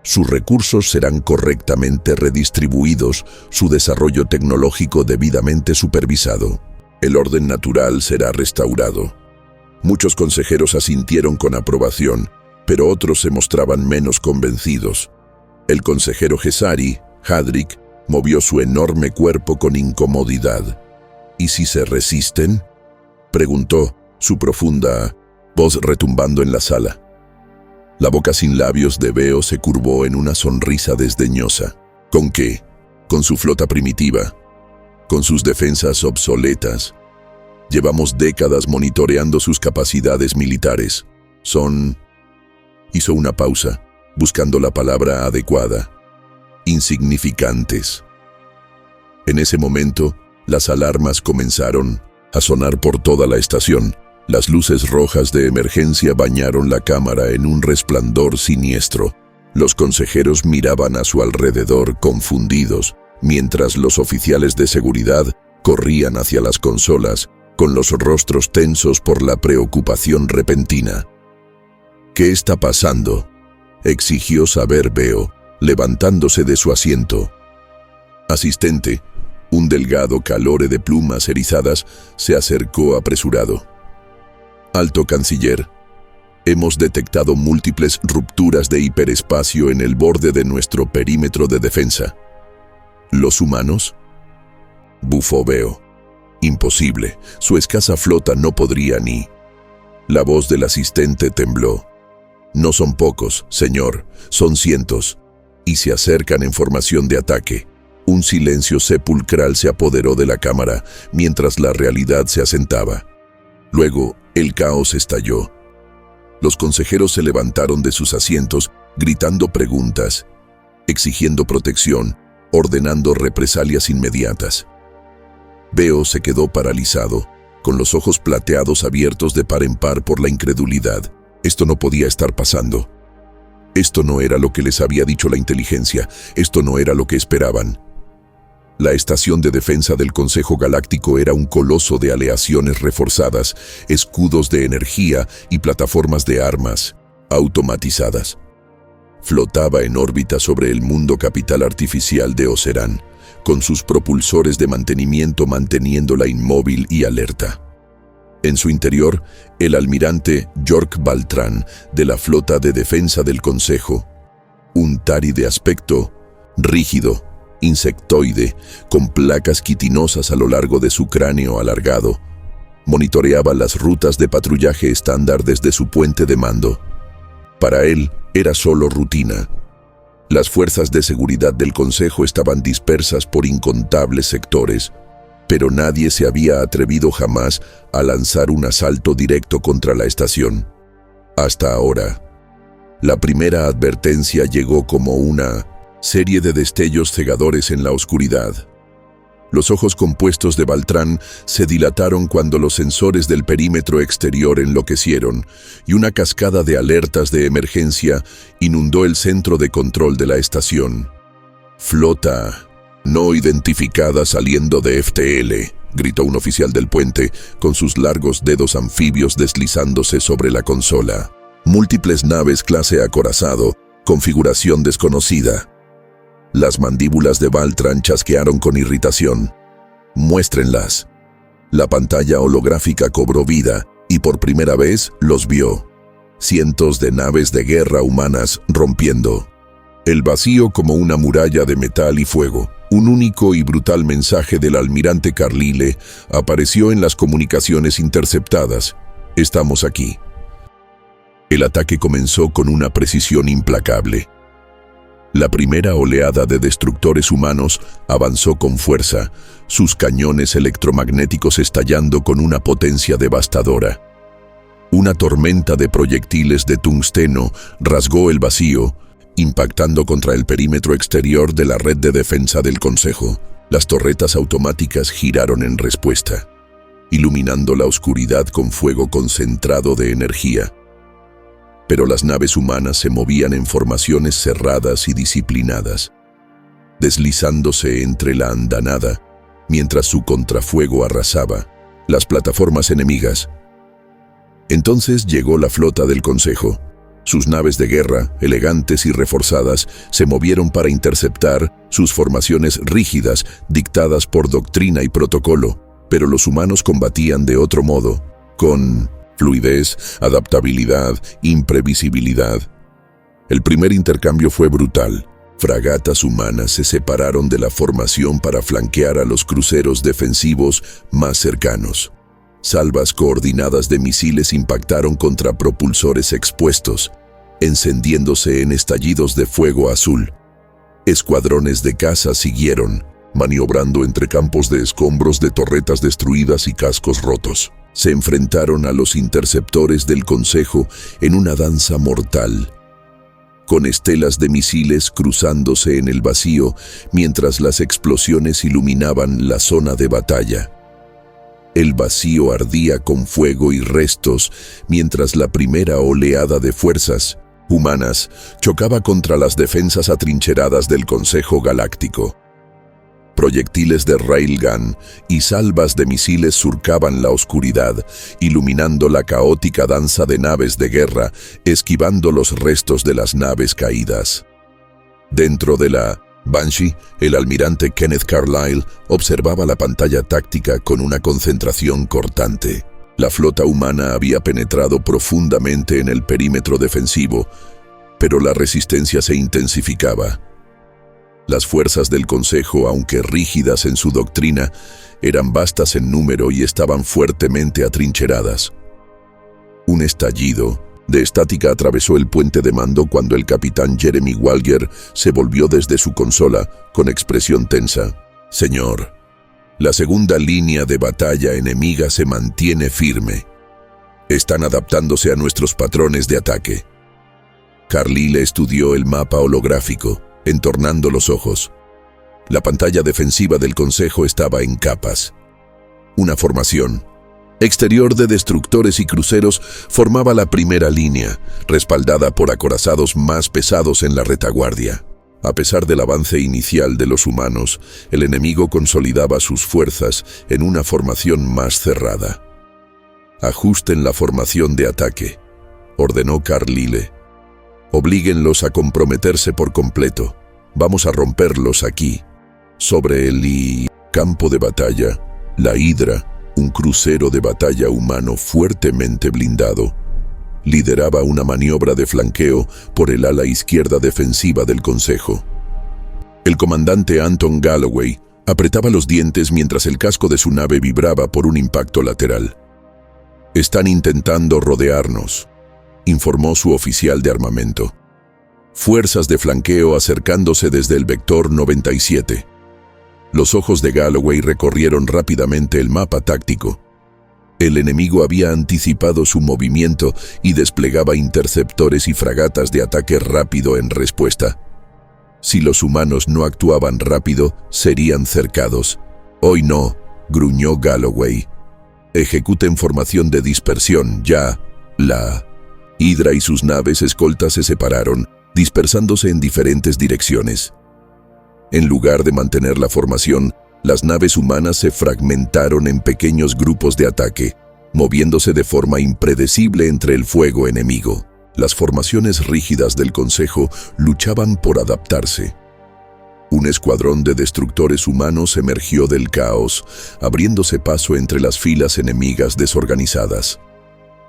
Sus recursos serán correctamente redistribuidos, su desarrollo tecnológico debidamente supervisado. El orden natural será restaurado. Muchos consejeros asintieron con aprobación, pero otros se mostraban menos convencidos. El consejero Gesari, Hadrick, movió su enorme cuerpo con incomodidad. «¿Y si se resisten?», preguntó, su profunda voz retumbando en la sala. La boca sin labios de Veo se curvó en una sonrisa desdeñosa. ¿Con qué? Con su flota primitiva, con sus defensas obsoletas. Llevamos décadas monitoreando sus capacidades militares. Son... Hizo una pausa, buscando la palabra adecuada. Insignificantes. En ese momento, las alarmas comenzaron a sonar por toda la estación. Las luces rojas de emergencia bañaron la cámara en un resplandor siniestro. Los consejeros miraban a su alrededor confundidos, mientras los oficiales de seguridad corrían hacia las consolas, con los rostros tensos por la preocupación repentina. «¿Qué está pasando?», exigió saber Veo, levantándose de su asiento. Asistente, un delgado calore de plumas erizadas, se acercó apresurado. «Alto canciller, hemos detectado múltiples rupturas de hiperespacio en el borde de nuestro perímetro de defensa». «¿Los humanos?», bufó Veo. «Imposible, su escasa flota no podría ni...». La voz del asistente tembló. «No son pocos, señor, son cientos, y se acercan en formación de ataque». Un silencio sepulcral se apoderó de la cámara, mientras la realidad se asentaba. Luego, el caos estalló. Los consejeros se levantaron de sus asientos, gritando preguntas, exigiendo protección, ordenando represalias inmediatas. Veo se quedó paralizado, con los ojos plateados abiertos de par en par por la incredulidad. Esto no podía estar pasando. Esto no era lo que les había dicho la inteligencia, esto no era lo que esperaban. La estación de defensa del Consejo Galáctico era un coloso de aleaciones reforzadas, escudos de energía y plataformas de armas, automatizadas. Flotaba en órbita sobre el mundo capital artificial de Oseram, con sus propulsores de mantenimiento manteniéndola inmóvil y alerta. En su interior, el almirante York Baltrán, de la Flota de Defensa del Consejo, un Tari de aspecto rígido, insectoide, con placas quitinosas a lo largo de su cráneo alargado, monitoreaba las rutas de patrullaje estándar desde su puente de mando. Para él, era solo rutina. Las fuerzas de seguridad del Consejo estaban dispersas por incontables sectores, pero nadie se había atrevido jamás a lanzar un asalto directo contra la estación. Hasta ahora, la primera advertencia llegó como una serie de destellos cegadores en la oscuridad. Los ojos compuestos de Baltrán se dilataron cuando los sensores del perímetro exterior enloquecieron y una cascada de alertas de emergencia inundó el centro de control de la estación. «Flota no identificada saliendo de FTL», gritó un oficial del puente, con sus largos dedos anfibios deslizándose sobre la consola. «Múltiples naves clase acorazado, configuración desconocida». Las mandíbulas de Baltrán chasquearon con irritación. «Muéstrenlas». La pantalla holográfica cobró vida y por primera vez los vio. Cientos de naves de guerra humanas rompiendo el vacío como una muralla de metal y fuego. Un único y brutal mensaje del almirante Carlyle apareció en las comunicaciones interceptadas. «Estamos aquí». El ataque comenzó con una precisión implacable. La primera oleada de destructores humanos avanzó con fuerza, sus cañones electromagnéticos estallando con una potencia devastadora. Una tormenta de proyectiles de tungsteno rasgó el vacío, impactando contra el perímetro exterior de la red de defensa del Consejo. Las torretas automáticas giraron en respuesta, iluminando la oscuridad con fuego concentrado de energía. Pero las naves humanas se movían en formaciones cerradas y disciplinadas, deslizándose entre la andanada, mientras su contrafuego arrasaba las plataformas enemigas. Entonces llegó la flota del Consejo. Sus naves de guerra, elegantes y reforzadas, se movieron para interceptar sus formaciones rígidas, dictadas por doctrina y protocolo, pero los humanos combatían de otro modo, con fluidez, adaptabilidad, imprevisibilidad. El primer intercambio fue brutal. Fragatas humanas se separaron de la formación para flanquear a los cruceros defensivos más cercanos. Salvas coordinadas de misiles impactaron contra propulsores expuestos, encendiéndose en estallidos de fuego azul. Escuadrones de caza siguieron, maniobrando entre campos de escombros de torretas destruidas y cascos rotos. Se enfrentaron a los interceptores del Consejo en una danza mortal, con estelas de misiles cruzándose en el vacío mientras las explosiones iluminaban la zona de batalla. El vacío ardía con fuego y restos mientras la primera oleada de fuerzas humanas chocaba contra las defensas atrincheradas del Consejo Galáctico. Proyectiles de railgun y salvas de misiles surcaban la oscuridad, iluminando la caótica danza de naves de guerra, esquivando los restos de las naves caídas. Dentro de la Banshee, el almirante Kenneth Carlyle observaba la pantalla táctica con una concentración cortante. La flota humana había penetrado profundamente en el perímetro defensivo, pero la resistencia se intensificaba. Las fuerzas del Consejo, aunque rígidas en su doctrina, eran vastas en número y estaban fuertemente atrincheradas. Un estallido de estática atravesó el puente de mando cuando el capitán Jeremy Walger se volvió desde su consola con expresión tensa. «Señor, la segunda línea de batalla enemiga se mantiene firme. Están adaptándose a nuestros patrones de ataque». Carlyle estudió el mapa holográfico, entornando los ojos. La pantalla defensiva del Consejo estaba en capas. Una formación exterior de destructores y cruceros formaba la primera línea, respaldada por acorazados más pesados en la retaguardia. A pesar del avance inicial de los humanos, el enemigo consolidaba sus fuerzas en una formación más cerrada. «Ajusten la formación de ataque», ordenó Carlyle. Oblíguenlos a comprometerse por completo. Vamos a romperlos aquí. Sobre el campo de batalla, la Hydra, un crucero de batalla humano fuertemente blindado, lideraba una maniobra de flanqueo por el ala izquierda defensiva del Consejo. El comandante Anton Galloway apretaba los dientes mientras el casco de su nave vibraba por un impacto lateral. «Están intentando rodearnos», informó su oficial de armamento. Fuerzas de flanqueo acercándose desde el vector 97. Los ojos de Galloway recorrieron rápidamente el mapa táctico. El enemigo había anticipado su movimiento y desplegaba interceptores y fragatas de ataque rápido en respuesta. Si los humanos no actuaban rápido, serían cercados. «Hoy no», gruñó Galloway. «Ejecuten formación de dispersión, ya». La Hydra y sus naves escoltas se separaron, dispersándose en diferentes direcciones. En lugar de mantener la formación, las naves humanas se fragmentaron en pequeños grupos de ataque, moviéndose de forma impredecible entre el fuego enemigo. Las formaciones rígidas del Consejo luchaban por adaptarse. Un escuadrón de destructores humanos emergió del caos, abriéndose paso entre las filas enemigas desorganizadas.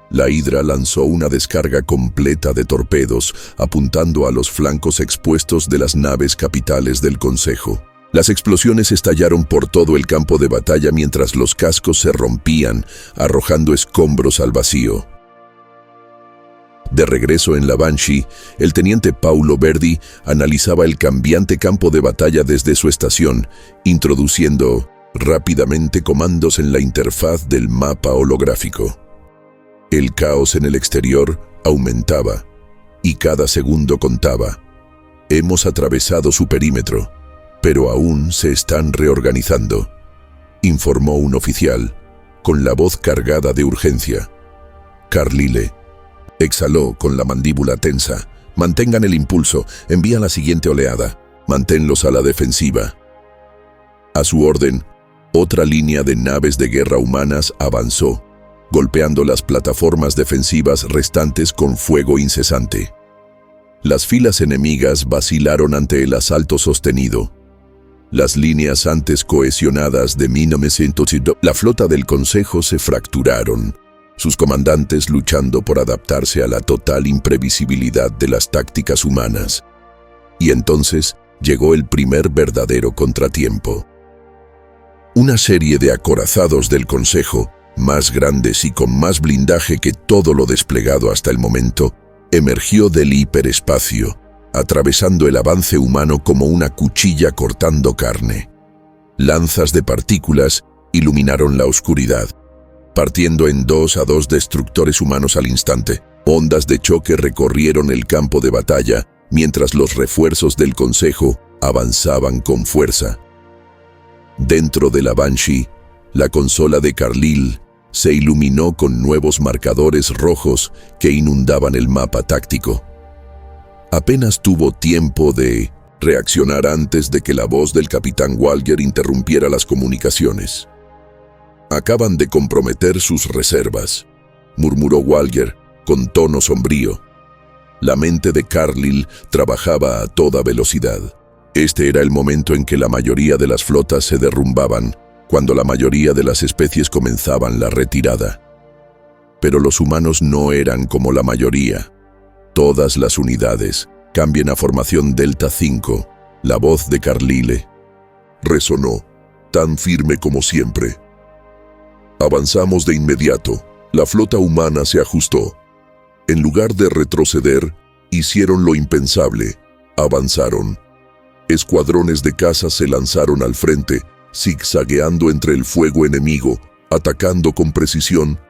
La Hydra lanzó una descarga completa de torpedos, apuntando a los flancos expuestos de las naves capitales del Consejo. Las explosiones estallaron por todo el campo de batalla mientras los cascos se rompían, arrojando escombros al vacío. De regreso en la Banshee, el teniente Paulo Verdi analizaba el cambiante campo de batalla desde su estación, introduciendo rápidamente comandos en la interfaz del mapa holográfico. El caos en el exterior aumentaba, y cada segundo contaba. Hemos atravesado su perímetro, pero aún se están reorganizando, informó un oficial, con la voz cargada de urgencia. Carlyle exhaló con la mandíbula tensa. Mantengan el impulso, envía la siguiente oleada, manténlos a la defensiva. A su orden, otra línea de naves de guerra humanas avanzó, golpeando las plataformas defensivas restantes con fuego incesante. Las filas enemigas vacilaron ante el asalto sostenido. Las líneas antes cohesionadas de 1902, la flota del Consejo se fracturaron, sus comandantes luchando por adaptarse a la total imprevisibilidad de las tácticas humanas. Y entonces llegó el primer verdadero contratiempo. Una serie de acorazados del Consejo, más grandes y con más blindaje que todo lo desplegado hasta el momento, emergió del hiperespacio, atravesando el avance humano como una cuchilla cortando carne. Lanzas de partículas iluminaron la oscuridad, partiendo en 2 a 2 destructores humanos al instante. Ondas de choque recorrieron el campo de batalla, mientras los refuerzos del Consejo avanzaban con fuerza. Dentro de la Banshee, la consola de Carlyle se iluminó con nuevos marcadores rojos que inundaban el mapa táctico. Apenas tuvo tiempo de reaccionar antes de que la voz del capitán Walger interrumpiera las comunicaciones. «Acaban de comprometer sus reservas», murmuró Walger con tono sombrío. La mente de Carlyle trabajaba a toda velocidad. Este era el momento en que la mayoría de las flotas se derrumbaban, cuando la mayoría de las especies comenzaban la retirada. Pero los humanos no eran como la mayoría. Todas las unidades cambien a formación Delta 5. La voz de Carlyle resonó, tan firme como siempre. Avanzamos de inmediato. La flota humana se ajustó. En lugar de retroceder, hicieron lo impensable. Avanzaron. Escuadrones de caza se lanzaron al frente, zigzagueando entre el fuego enemigo, atacando con precisión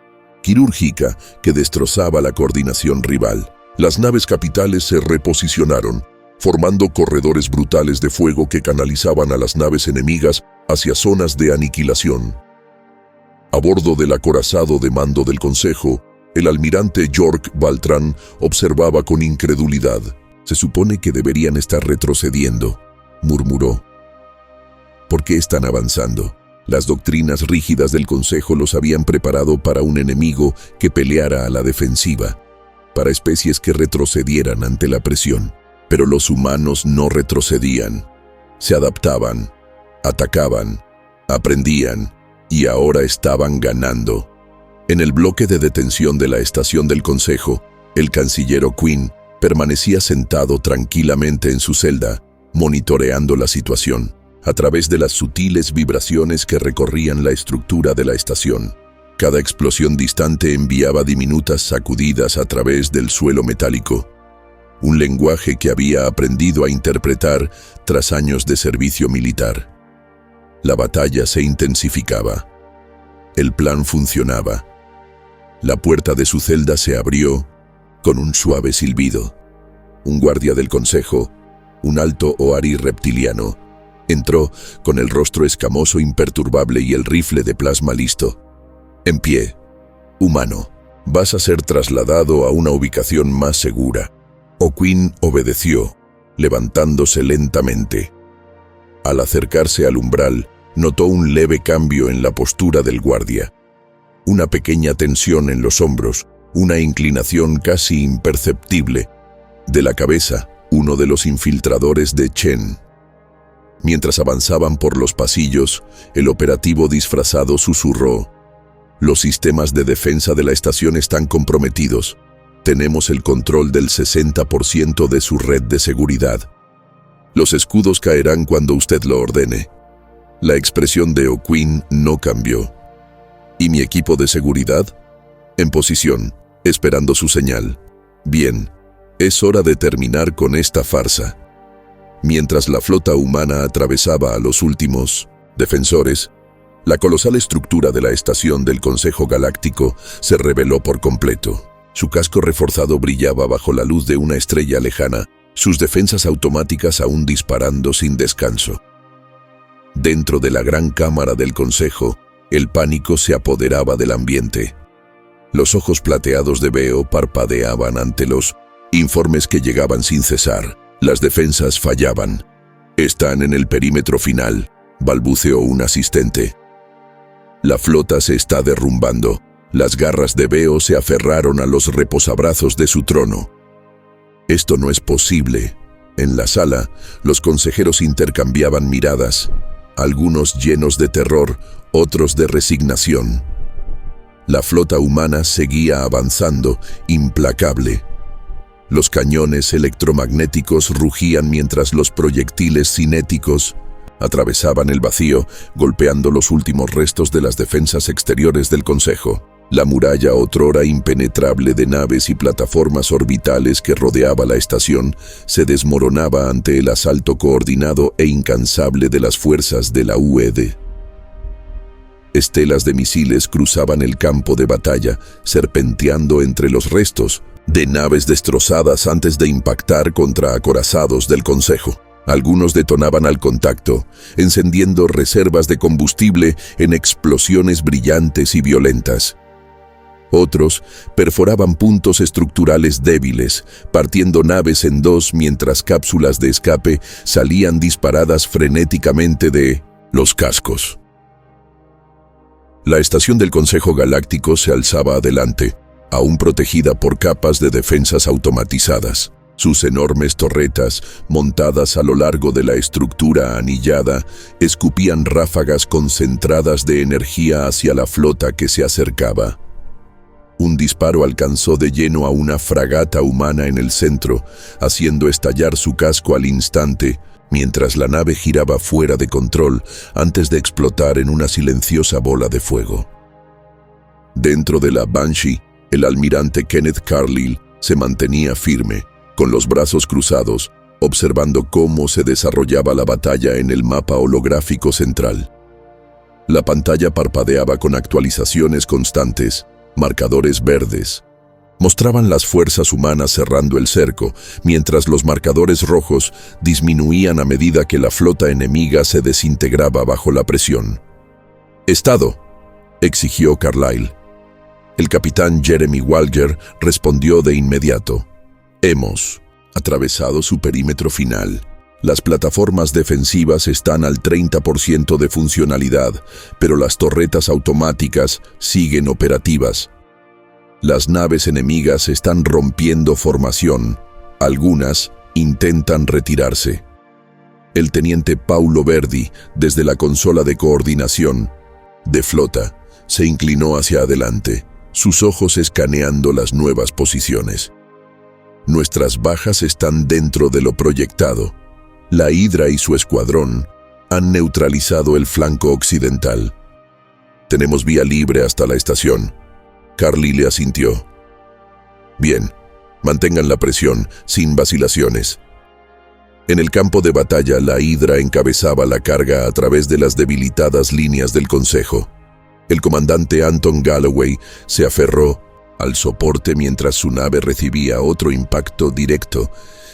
quirúrgica que destrozaba la coordinación rival. Las naves capitales se reposicionaron, formando corredores brutales de fuego que canalizaban a las naves enemigas hacia zonas de aniquilación. A bordo del acorazado de mando del Consejo, el almirante York Baltran observaba con incredulidad. «Se supone que deberían estar retrocediendo», murmuró. «¿Por qué están avanzando?» Las doctrinas rígidas del Consejo los habían preparado para un enemigo que peleara a la defensiva. para especies que retrocedieran ante la presión. Pero los humanos no retrocedían. Se adaptaban, atacaban, aprendían y ahora estaban ganando. En el bloque de detención de la estación del Consejo, el canciller Quinn permanecía sentado tranquilamente en su celda, monitoreando la situación, a través de las sutiles vibraciones que recorrían la estructura de la estación. Cada explosión distante enviaba diminutas sacudidas a través del suelo metálico, un lenguaje que había aprendido a interpretar tras años de servicio militar. La batalla se intensificaba. El plan funcionaba. La puerta de su celda se abrió con un suave silbido. Un guardia del Consejo, un alto oari reptiliano, entró con el rostro escamoso imperturbable y el rifle de plasma listo. En pie, humano, vas a ser trasladado a una ubicación más segura. O'Quinn obedeció, levantándose lentamente. Al acercarse al umbral, notó un leve cambio en la postura del guardia. Una pequeña tensión en los hombros, una inclinación casi imperceptible. De la cabeza, uno de los infiltradores de Chen. Mientras avanzaban por los pasillos, el operativo disfrazado susurró: «Los sistemas de defensa de la estación están comprometidos. Tenemos el control del 60% de su red de seguridad. Los escudos caerán cuando usted lo ordene». La expresión de O'Quinn no cambió. ¿Y mi equipo de seguridad? En posición, esperando su señal. Bien, es hora de terminar con esta farsa. Mientras la flota humana atravesaba a los últimos defensores, la colosal estructura de la estación del Consejo Galáctico se reveló por completo. Su casco reforzado brillaba bajo la luz de una estrella lejana, sus defensas automáticas aún disparando sin descanso. Dentro de la gran cámara del Consejo, el pánico se apoderaba del ambiente. Los ojos plateados de Veo parpadeaban ante los informes que llegaban sin cesar. Las defensas fallaban. «Están en el perímetro final», balbuceó un asistente. «La flota se está derrumbando». Las garras de Veo se aferraron a los reposabrazos de su trono. «Esto no es posible». En la sala, los consejeros intercambiaban miradas, algunos llenos de terror, otros de resignación. La flota humana seguía avanzando, implacable. Los cañones electromagnéticos rugían mientras los proyectiles cinéticos atravesaban el vacío, golpeando los últimos restos de las defensas exteriores del Consejo. La muralla otrora impenetrable de naves y plataformas orbitales que rodeaba la estación se desmoronaba ante el asalto coordinado e incansable de las fuerzas de la UED. Estelas de misiles cruzaban el campo de batalla, serpenteando entre los restos de naves destrozadas antes de impactar contra acorazados del Consejo. Algunos detonaban al contacto, encendiendo reservas de combustible en explosiones brillantes y violentas. Otros perforaban puntos estructurales débiles, partiendo naves en dos mientras cápsulas de escape salían disparadas frenéticamente de los cascos. La estación del Consejo Galáctico se alzaba adelante, aún protegida por capas de defensas automatizadas. Sus enormes torretas, montadas a lo largo de la estructura anillada, escupían ráfagas concentradas de energía hacia la flota que se acercaba. Un disparo alcanzó de lleno a una fragata humana en el centro, haciendo estallar su casco al instante, mientras la nave giraba fuera de control antes de explotar en una silenciosa bola de fuego. Dentro de la Banshee, el almirante Kenneth Carlyle se mantenía firme, con los brazos cruzados, observando cómo se desarrollaba la batalla en el mapa holográfico central. La pantalla parpadeaba con actualizaciones constantes, marcadores verdes. Mostraban las fuerzas humanas cerrando el cerco, mientras los marcadores rojos disminuían a medida que la flota enemiga se desintegraba bajo la presión. «Estado», exigió Carlyle. El capitán Jeremy Walger respondió de inmediato. «Hemos atravesado su perímetro final. Las plataformas defensivas están al 30% de funcionalidad, pero las torretas automáticas siguen operativas. Las naves enemigas están rompiendo formación. Algunas intentan retirarse. El teniente Paulo Verdi, desde la consola de coordinación de flota, se inclinó hacia adelante, sus ojos escaneando las nuevas posiciones. Nuestras bajas están dentro de lo proyectado. La Hydra y su escuadrón han neutralizado el flanco occidental. Tenemos vía libre hasta la estación. Carly le asintió. Bien, mantengan la presión, sin vacilaciones. En el campo de batalla, la Hydra encabezaba la carga a través de las debilitadas líneas del Consejo. El comandante Anton Galloway se aferró al soporte mientras su nave recibía otro impacto directo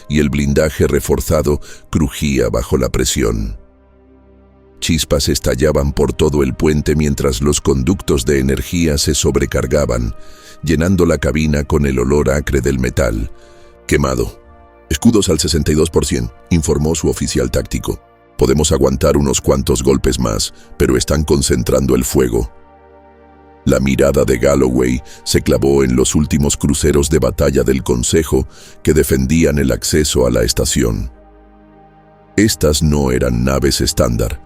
y el blindaje reforzado crujía bajo la presión. Chispas estallaban por todo el puente mientras los conductos de energía se sobrecargaban, llenando la cabina con el olor acre del metal. Quemado. Escudos al 62%, informó su oficial táctico. Podemos aguantar unos cuantos golpes más, pero están concentrando el fuego. La mirada de Galloway se clavó en los últimos cruceros de batalla del Consejo que defendían el acceso a la estación. Estas no eran naves estándar.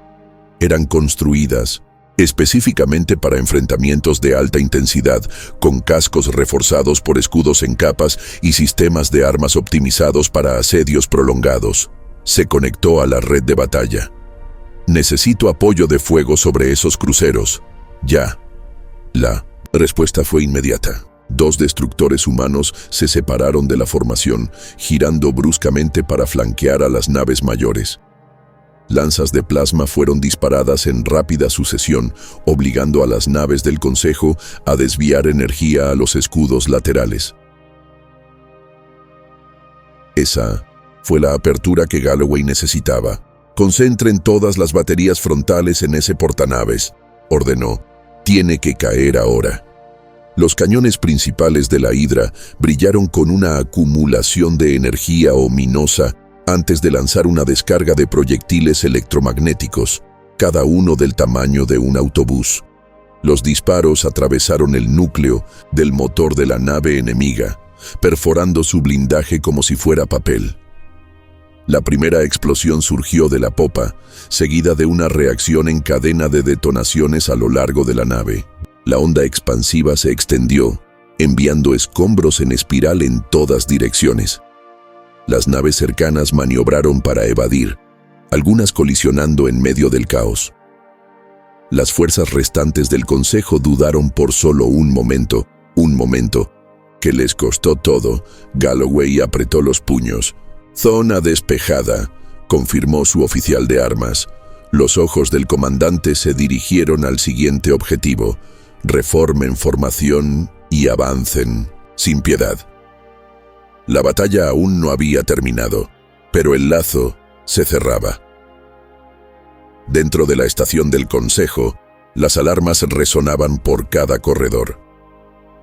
Eran construidas específicamente para enfrentamientos de alta intensidad, con cascos reforzados por escudos en capas y sistemas de armas optimizados para asedios prolongados. Se conectó a la red de batalla. Necesito apoyo de fuego sobre esos cruceros. Ya. La respuesta fue inmediata. 2 destructores humanos se separaron de la formación, girando bruscamente para flanquear a las naves mayores. Lanzas de plasma fueron disparadas en rápida sucesión, obligando a las naves del Consejo a desviar energía a los escudos laterales. Esa fue la apertura que Galloway necesitaba. Concentren todas las baterías frontales en ese portanaves, ordenó. Tiene que caer ahora. Los cañones principales de la Hydra brillaron con una acumulación de energía ominosa antes de lanzar una descarga de proyectiles electromagnéticos, cada uno del tamaño de un autobús. Los disparos atravesaron el núcleo del motor de la nave enemiga, perforando su blindaje como si fuera papel. La primera explosión surgió de la popa, seguida de una reacción en cadena de detonaciones a lo largo de la nave. La onda expansiva se extendió, enviando escombros en espiral en todas direcciones. Las naves cercanas maniobraron para evadir, algunas colisionando en medio del caos. Las fuerzas restantes del Consejo dudaron por solo un momento, que les costó todo. Galloway apretó los puños. Zona despejada, confirmó su oficial de armas. Los ojos del comandante se dirigieron al siguiente objetivo. Reformen formación y avancen, sin piedad. La batalla aún no había terminado, pero el lazo se cerraba. Dentro de la estación del Consejo, las alarmas resonaban por cada corredor.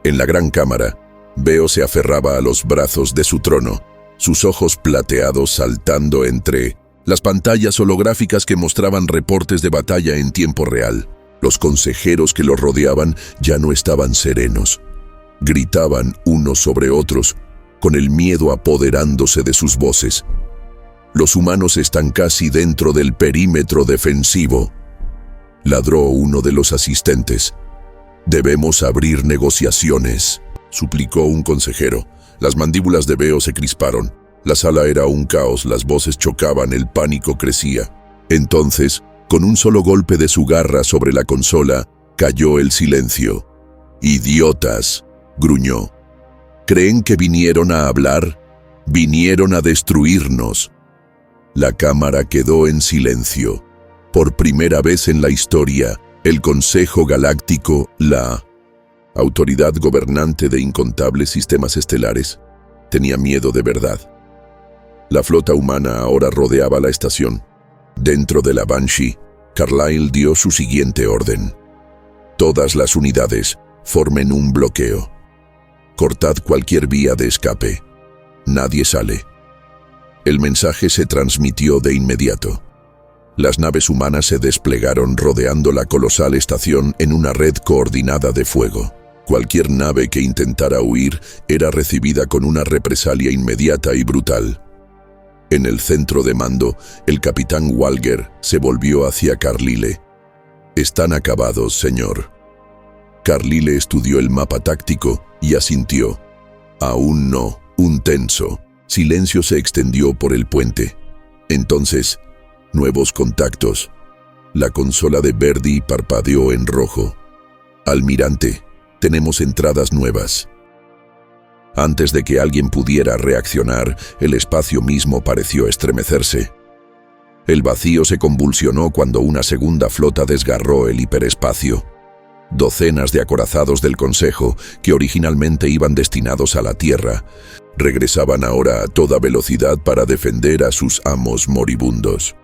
En la gran cámara, Veo se aferraba a los brazos de su trono, sus ojos plateados saltando entre las pantallas holográficas que mostraban reportes de batalla en tiempo real. Los consejeros que los rodeaban ya no estaban serenos. Gritaban unos sobre otros, con el miedo apoderándose de sus voces. Los humanos están casi dentro del perímetro defensivo, ladró uno de los asistentes. Debemos abrir negociaciones, suplicó un consejero. Las mandíbulas de Veo se crisparon. La sala era un caos, las voces chocaban, el pánico crecía. Entonces, con un solo golpe de su garra sobre la consola, cayó el silencio. «Idiotas», gruñó. «¿Creen que vinieron a hablar? Vinieron a destruirnos». La cámara quedó en silencio. Por primera vez en la historia, el Consejo Galáctico, la autoridad gobernante de incontables sistemas estelares, tenía miedo de verdad. La flota humana ahora rodeaba la estación. Dentro de la Banshee, Carlyle dio su siguiente orden. Todas las unidades formen un bloqueo. Cortad cualquier vía de escape. Nadie sale. El mensaje se transmitió de inmediato. Las naves humanas se desplegaron rodeando la colosal estación en una red coordinada de fuego. Cualquier nave que intentara huir era recibida con una represalia inmediata y brutal. En el centro de mando, el capitán Walger se volvió hacia Carlyle. «Están acabados, señor». Carlyle estudió el mapa táctico y asintió. «Aún no». Un tenso silencio se extendió por el puente. Entonces, nuevos contactos. La consola de Verdi parpadeó en rojo. «Almirante, tenemos entradas nuevas». Antes de que alguien pudiera reaccionar, el espacio mismo pareció estremecerse. El vacío se convulsionó cuando una segunda flota desgarró el hiperespacio. Docenas de acorazados del Consejo, que originalmente iban destinados a la Tierra, regresaban ahora a toda velocidad para defender a sus amos moribundos.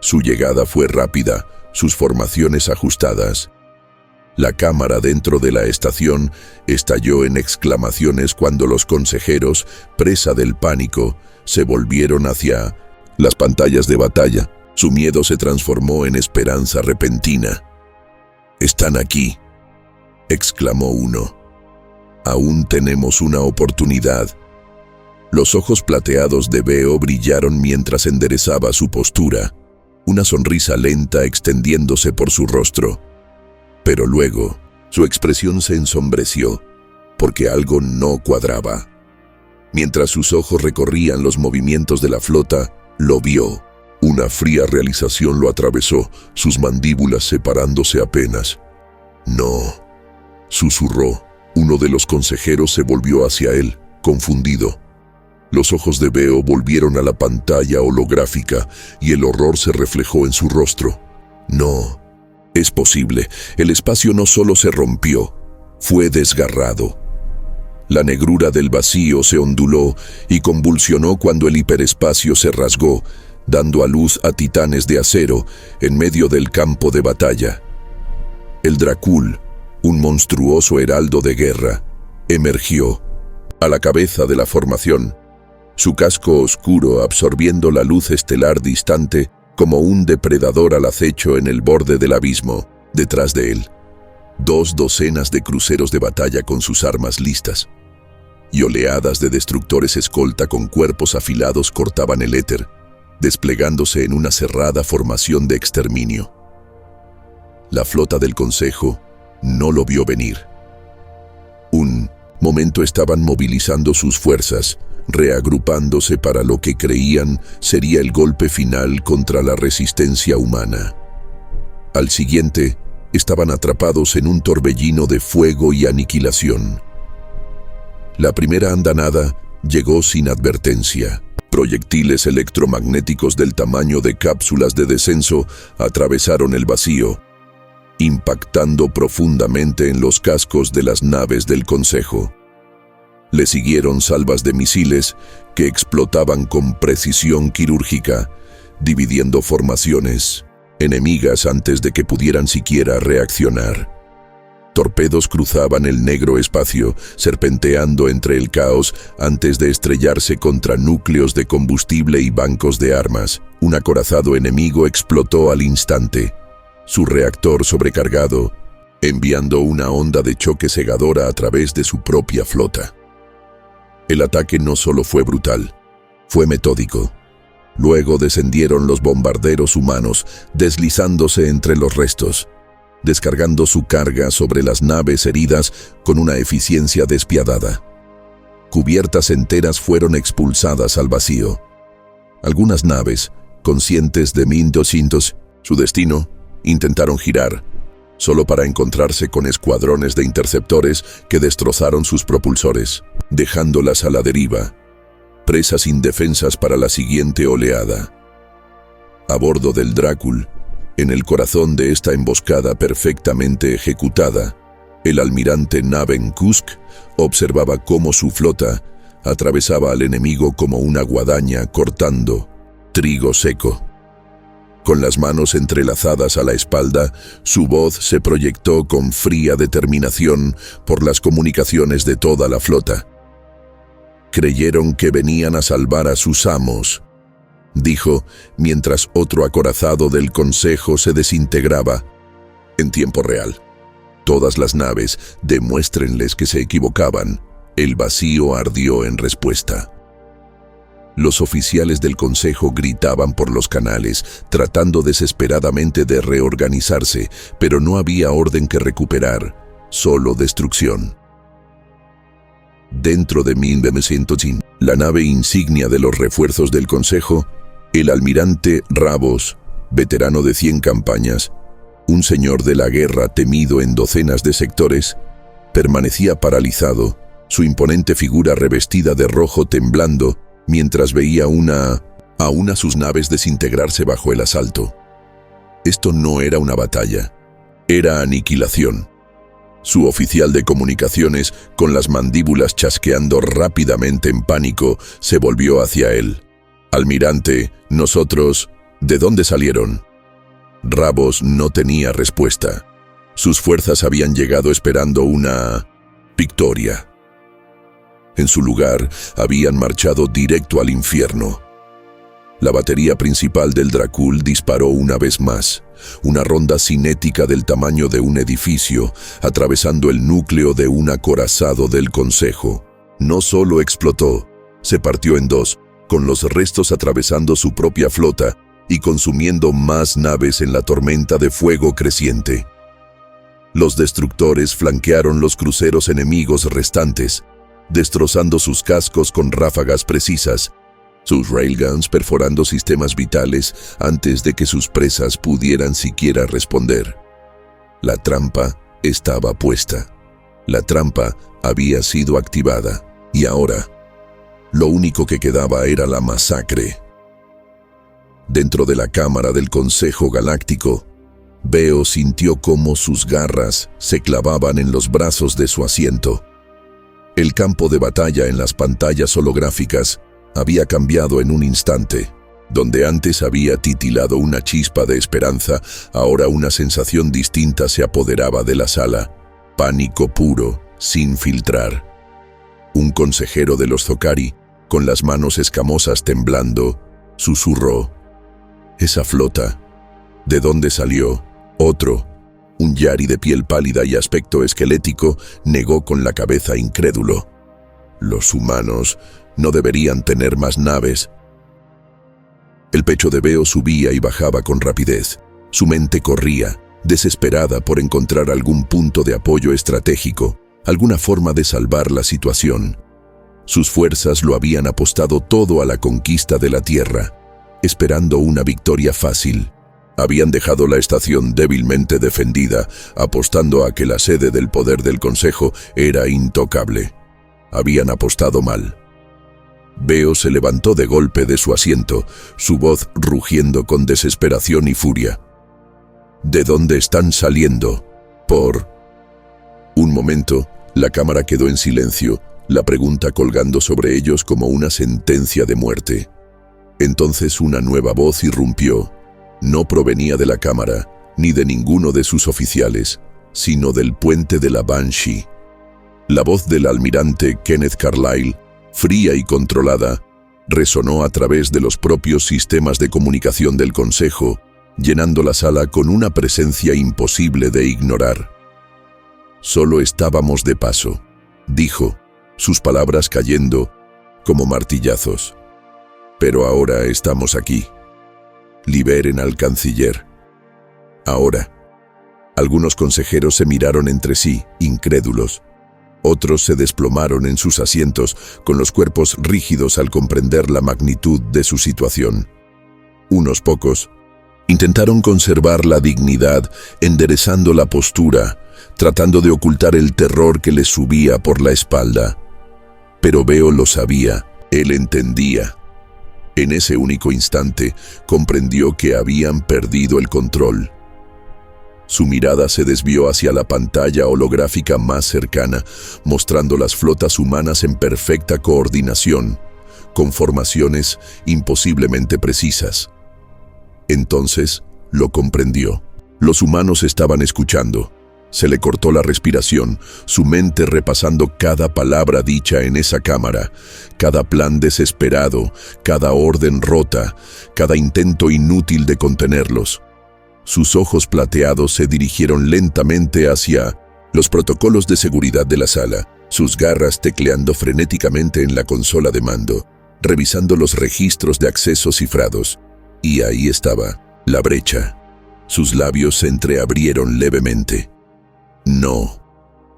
Su llegada fue rápida, sus formaciones ajustadas. La cámara dentro de la estación estalló en exclamaciones cuando los consejeros, presa del pánico, se volvieron hacia las pantallas de batalla. Su miedo se transformó en esperanza repentina. «Están aquí», exclamó uno. «Aún tenemos una oportunidad». Los ojos plateados de Veo brillaron mientras enderezaba su postura, una sonrisa lenta extendiéndose por su rostro. Pero luego, su expresión se ensombreció, porque algo no cuadraba. Mientras sus ojos recorrían los movimientos de la flota, lo vio. Una fría realización lo atravesó, sus mandíbulas separándose apenas. «No», susurró. Uno de los consejeros se volvió hacia él, confundido. Los ojos de Veo volvieron a la pantalla holográfica y el horror se reflejó en su rostro. «No, es posible. El espacio no solo se rompió, fue desgarrado». La negrura del vacío se onduló y convulsionó cuando el hiperespacio se rasgó, dando a luz a titanes de acero en medio del campo de batalla. El Dracul, un monstruoso heraldo de guerra, emergió a la cabeza de la formación, su casco oscuro absorbiendo la luz estelar distante como un depredador al acecho en el borde del abismo. Detrás de él, 2 docenas de cruceros de batalla con sus armas listas, y oleadas de destructores escolta con cuerpos afilados cortaban el éter, desplegándose en una cerrada formación de exterminio. La flota del Consejo no lo vio venir. Un momento estaban movilizando sus fuerzas, reagrupándose para lo que creían sería el golpe final contra la resistencia humana. Al siguiente, estaban atrapados en un torbellino de fuego y aniquilación. La primera andanada llegó sin advertencia. Proyectiles electromagnéticos del tamaño de cápsulas de descenso atravesaron el vacío, impactando profundamente en los cascos de las naves del Consejo. Le siguieron salvas de misiles que explotaban con precisión quirúrgica, dividiendo formaciones enemigas antes de que pudieran siquiera reaccionar. Torpedos cruzaban el negro espacio, serpenteando entre el caos antes de estrellarse contra núcleos de combustible y bancos de armas. Un acorazado enemigo explotó al instante, su reactor sobrecargado, enviando una onda de choque cegadora a través de su propia flota. El ataque no solo fue brutal, fue metódico. Luego descendieron los bombarderos humanos, deslizándose entre los restos, descargando su carga sobre las naves heridas con una eficiencia despiadada. Cubiertas enteras fueron expulsadas al vacío. Algunas naves, conscientes de 1200, su destino, intentaron girar, solo para encontrarse con escuadrones de interceptores que destrozaron sus propulsores, dejándolas a la deriva, presas indefensas para la siguiente oleada. A bordo del Dracul, en el corazón de esta emboscada perfectamente ejecutada, el almirante Naven Kusk observaba cómo su flota atravesaba al enemigo como una guadaña cortando trigo seco. Con las manos entrelazadas a la espalda, su voz se proyectó con fría determinación por las comunicaciones de toda la flota. «Creyeron que venían a salvar a sus amos», dijo mientras otro acorazado del Consejo se desintegraba en tiempo real. Todas las naves, demuéstrenles que se equivocaban. El vacío ardió en respuesta. Los oficiales del Consejo gritaban por los canales, tratando desesperadamente de reorganizarse, pero no había orden que recuperar, solo destrucción. Dentro de 1900, la nave insignia de los refuerzos del Consejo, el almirante Ravos, veterano de 100 campañas, un señor de la guerra temido en docenas de sectores, permanecía paralizado, su imponente figura revestida de rojo temblando mientras veía a una sus naves desintegrarse bajo el asalto. Esto no era una batalla, era aniquilación. Su oficial de comunicaciones, con las mandíbulas chasqueando rápidamente en pánico, se volvió hacia él. «Almirante, nosotros, ¿de dónde salieron?» Ravos no tenía respuesta. Sus fuerzas habían llegado esperando una victoria. En su lugar, habían marchado directo al infierno. La batería principal del Dracul disparó una vez más, una ronda cinética del tamaño de un edificio, atravesando el núcleo de un acorazado del Consejo. No solo explotó, se partió en dos, con los restos atravesando su propia flota y consumiendo más naves en la tormenta de fuego creciente. Los destructores flanquearon los cruceros enemigos restantes, destrozando sus cascos con ráfagas precisas, sus railguns perforando sistemas vitales antes de que sus presas pudieran siquiera responder. La trampa estaba puesta. La trampa había sido activada, y ahora, lo único que quedaba era la masacre. Dentro de la cámara del Consejo Galáctico, Veo sintió cómo sus garras se clavaban en los brazos de su asiento. El campo de batalla en las pantallas holográficas había cambiado en un instante. Donde antes había titilado una chispa de esperanza, ahora una sensación distinta se apoderaba de la sala. Pánico puro, sin filtrar. Un consejero de los Zokari, con las manos escamosas temblando, susurró: «Esa flota, ¿de dónde salió?» Otro, un yari de piel pálida y aspecto esquelético, negó con la cabeza incrédulo. «Los humanos no deberían tener más naves». El pecho de Veo subía y bajaba con rapidez. Su mente corría, desesperada por encontrar algún punto de apoyo estratégico, alguna forma de salvar la situación. Sus fuerzas lo habían apostado todo a la conquista de la Tierra, esperando una victoria fácil. Habían dejado la estación débilmente defendida, apostando a que la sede del poder del Consejo era intocable. Habían apostado mal. Veo se levantó de golpe de su asiento, su voz rugiendo con desesperación y furia. «¿De dónde están saliendo?» «Por...» Un momento, la cámara quedó en silencio, la pregunta colgando sobre ellos como una sentencia de muerte. Entonces una nueva voz irrumpió. No provenía de la cámara, ni de ninguno de sus oficiales, sino del puente de la Banshee. La voz del almirante Kenneth Carlyle, fría y controlada, resonó a través de los propios sistemas de comunicación del Consejo, llenando la sala con una presencia imposible de ignorar. «Solo estábamos de paso», dijo, sus palabras cayendo como martillazos. «Pero ahora estamos aquí. Liberen al canciller». Ahora. Algunos consejeros se miraron entre sí, incrédulos. Otros se desplomaron en sus asientos, con los cuerpos rígidos al comprender la magnitud de su situación. Unos pocos intentaron conservar la dignidad, enderezando la postura, tratando de ocultar el terror que les subía por la espalda. Pero Veo lo sabía, él entendía. En ese único instante, comprendió que habían perdido el control. Su mirada se desvió hacia la pantalla holográfica más cercana, mostrando las flotas humanas en perfecta coordinación, con formaciones imposiblemente precisas. Entonces, lo comprendió. Los humanos estaban escuchando. Se le cortó la respiración, su mente repasando cada palabra dicha en esa cámara, cada plan desesperado, cada orden rota, cada intento inútil de contenerlos. Sus ojos plateados se dirigieron lentamente hacia Los protocolos de seguridad de la sala, sus garras tecleando frenéticamente en la consola de mando, revisando los registros de acceso cifrados. Y ahí estaba, la brecha. Sus labios se entreabrieron levemente. No.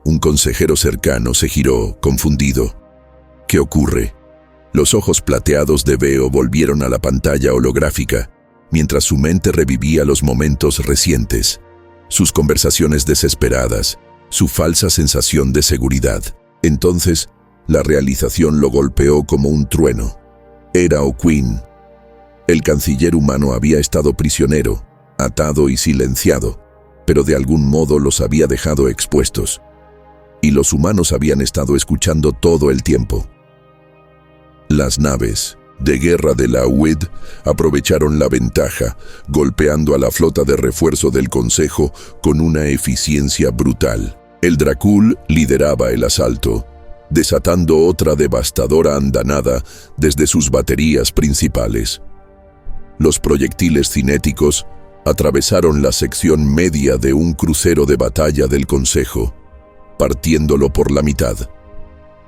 Un consejero cercano se giró, confundido. ¿Qué ocurre? Los ojos plateados de Veo volvieron a la pantalla holográfica, mientras su mente revivía los momentos recientes, sus conversaciones desesperadas, su falsa sensación de seguridad. Entonces, la realización lo golpeó como un trueno. Era O'Quinn. El canciller humano había estado prisionero, atado y silenciado, pero de algún modo los había dejado expuestos. Y los humanos habían estado escuchando todo el tiempo. Las naves de guerra de la UED aprovecharon la ventaja, golpeando a la flota de refuerzo del Consejo con una eficiencia brutal. El Dracul lideraba el asalto, desatando otra devastadora andanada desde sus baterías principales. Los proyectiles cinéticos atravesaron la sección media de un crucero de batalla del Consejo, partiéndolo por la mitad.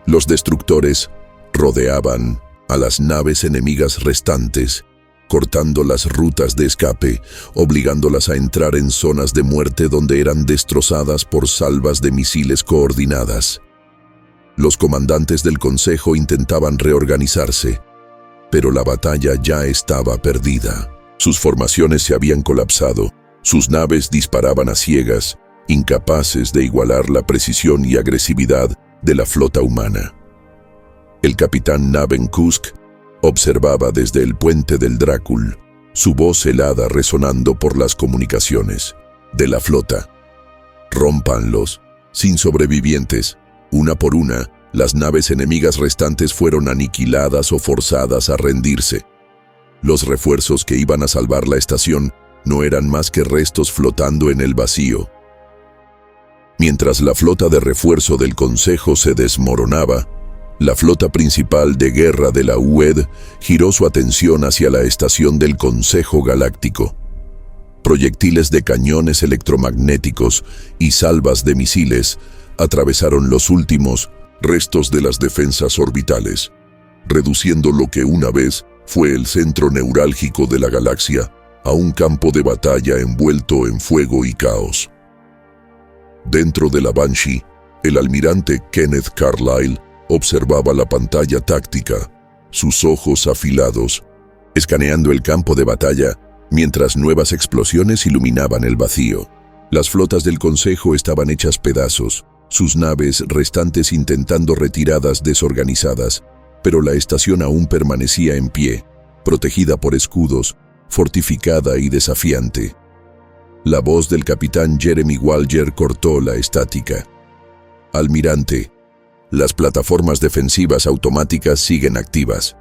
Los destructores rodeaban a las naves enemigas restantes, cortando las rutas de escape, obligándolas a entrar en zonas de muerte donde eran destrozadas por salvas de misiles coordinadas. Los comandantes del Consejo intentaban reorganizarse, pero la batalla ya estaba perdida. Sus formaciones se habían colapsado, sus naves disparaban a ciegas, incapaces de igualar la precisión y agresividad de la flota humana. El capitán Naven Kusk observaba desde el puente del Dracul, su voz helada resonando por las comunicaciones de la flota. Rómpanlos, sin sobrevivientes. Una por una, las naves enemigas restantes fueron aniquiladas o forzadas a rendirse. Los refuerzos que iban a salvar la estación no eran más que restos flotando en el vacío. Mientras la flota de refuerzo del Consejo se desmoronaba, la flota principal de guerra de la UED giró su atención hacia la estación del Consejo Galáctico. Proyectiles de cañones electromagnéticos y salvas de misiles atravesaron los últimos restos de las defensas orbitales, reduciendo lo que una vez fue el centro neurálgico de la galaxia a un campo de batalla envuelto en fuego y caos. Dentro de la Banshee, el almirante Kenneth Carlyle observaba la pantalla táctica, sus ojos afilados, escaneando el campo de batalla mientras nuevas explosiones iluminaban el vacío. Las flotas del Consejo estaban hechas pedazos, sus naves restantes intentando retiradas desorganizadas, pero la estación aún permanecía en pie, protegida por escudos, fortificada y desafiante. La voz del capitán Jeremy Walger cortó la estática. Almirante, las plataformas defensivas automáticas siguen activas.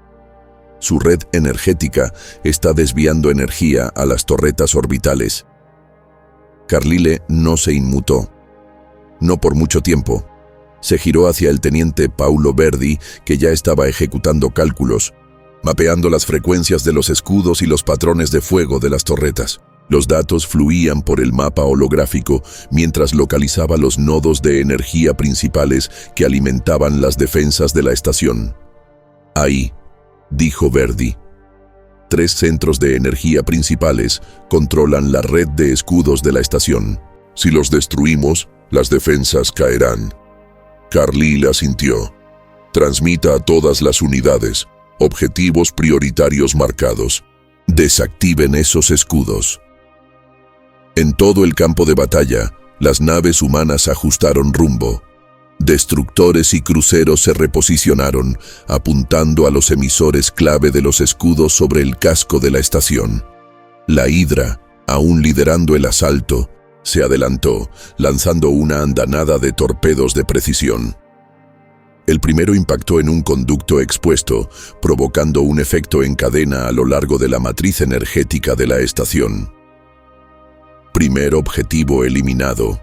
Su red energética está desviando energía a las torretas orbitales. Carlyle no se inmutó. No por mucho tiempo. Se giró hacia el teniente Paulo Verdi, que ya estaba ejecutando cálculos, mapeando las frecuencias de los escudos y los patrones de fuego de las torretas. Los datos fluían por el mapa holográfico mientras localizaba los nodos de energía principales que alimentaban las defensas de la estación. Ahí, dijo Verdi. 3 centros de energía principales controlan la red de escudos de la estación. Si los destruimos, las defensas caerán. Carlyle asintió. Transmita a todas las unidades. Objetivos prioritarios marcados. Desactiven esos escudos. En todo el campo de batalla, las naves humanas ajustaron rumbo. Destructores y cruceros se reposicionaron, apuntando a los emisores clave de los escudos sobre el casco de la estación. La Hydra, aún liderando el asalto, se adelantó, lanzando una andanada de torpedos de precisión. El primero impactó en un conducto expuesto, provocando un efecto en cadena a lo largo de la matriz energética de la estación. Primer objetivo eliminado,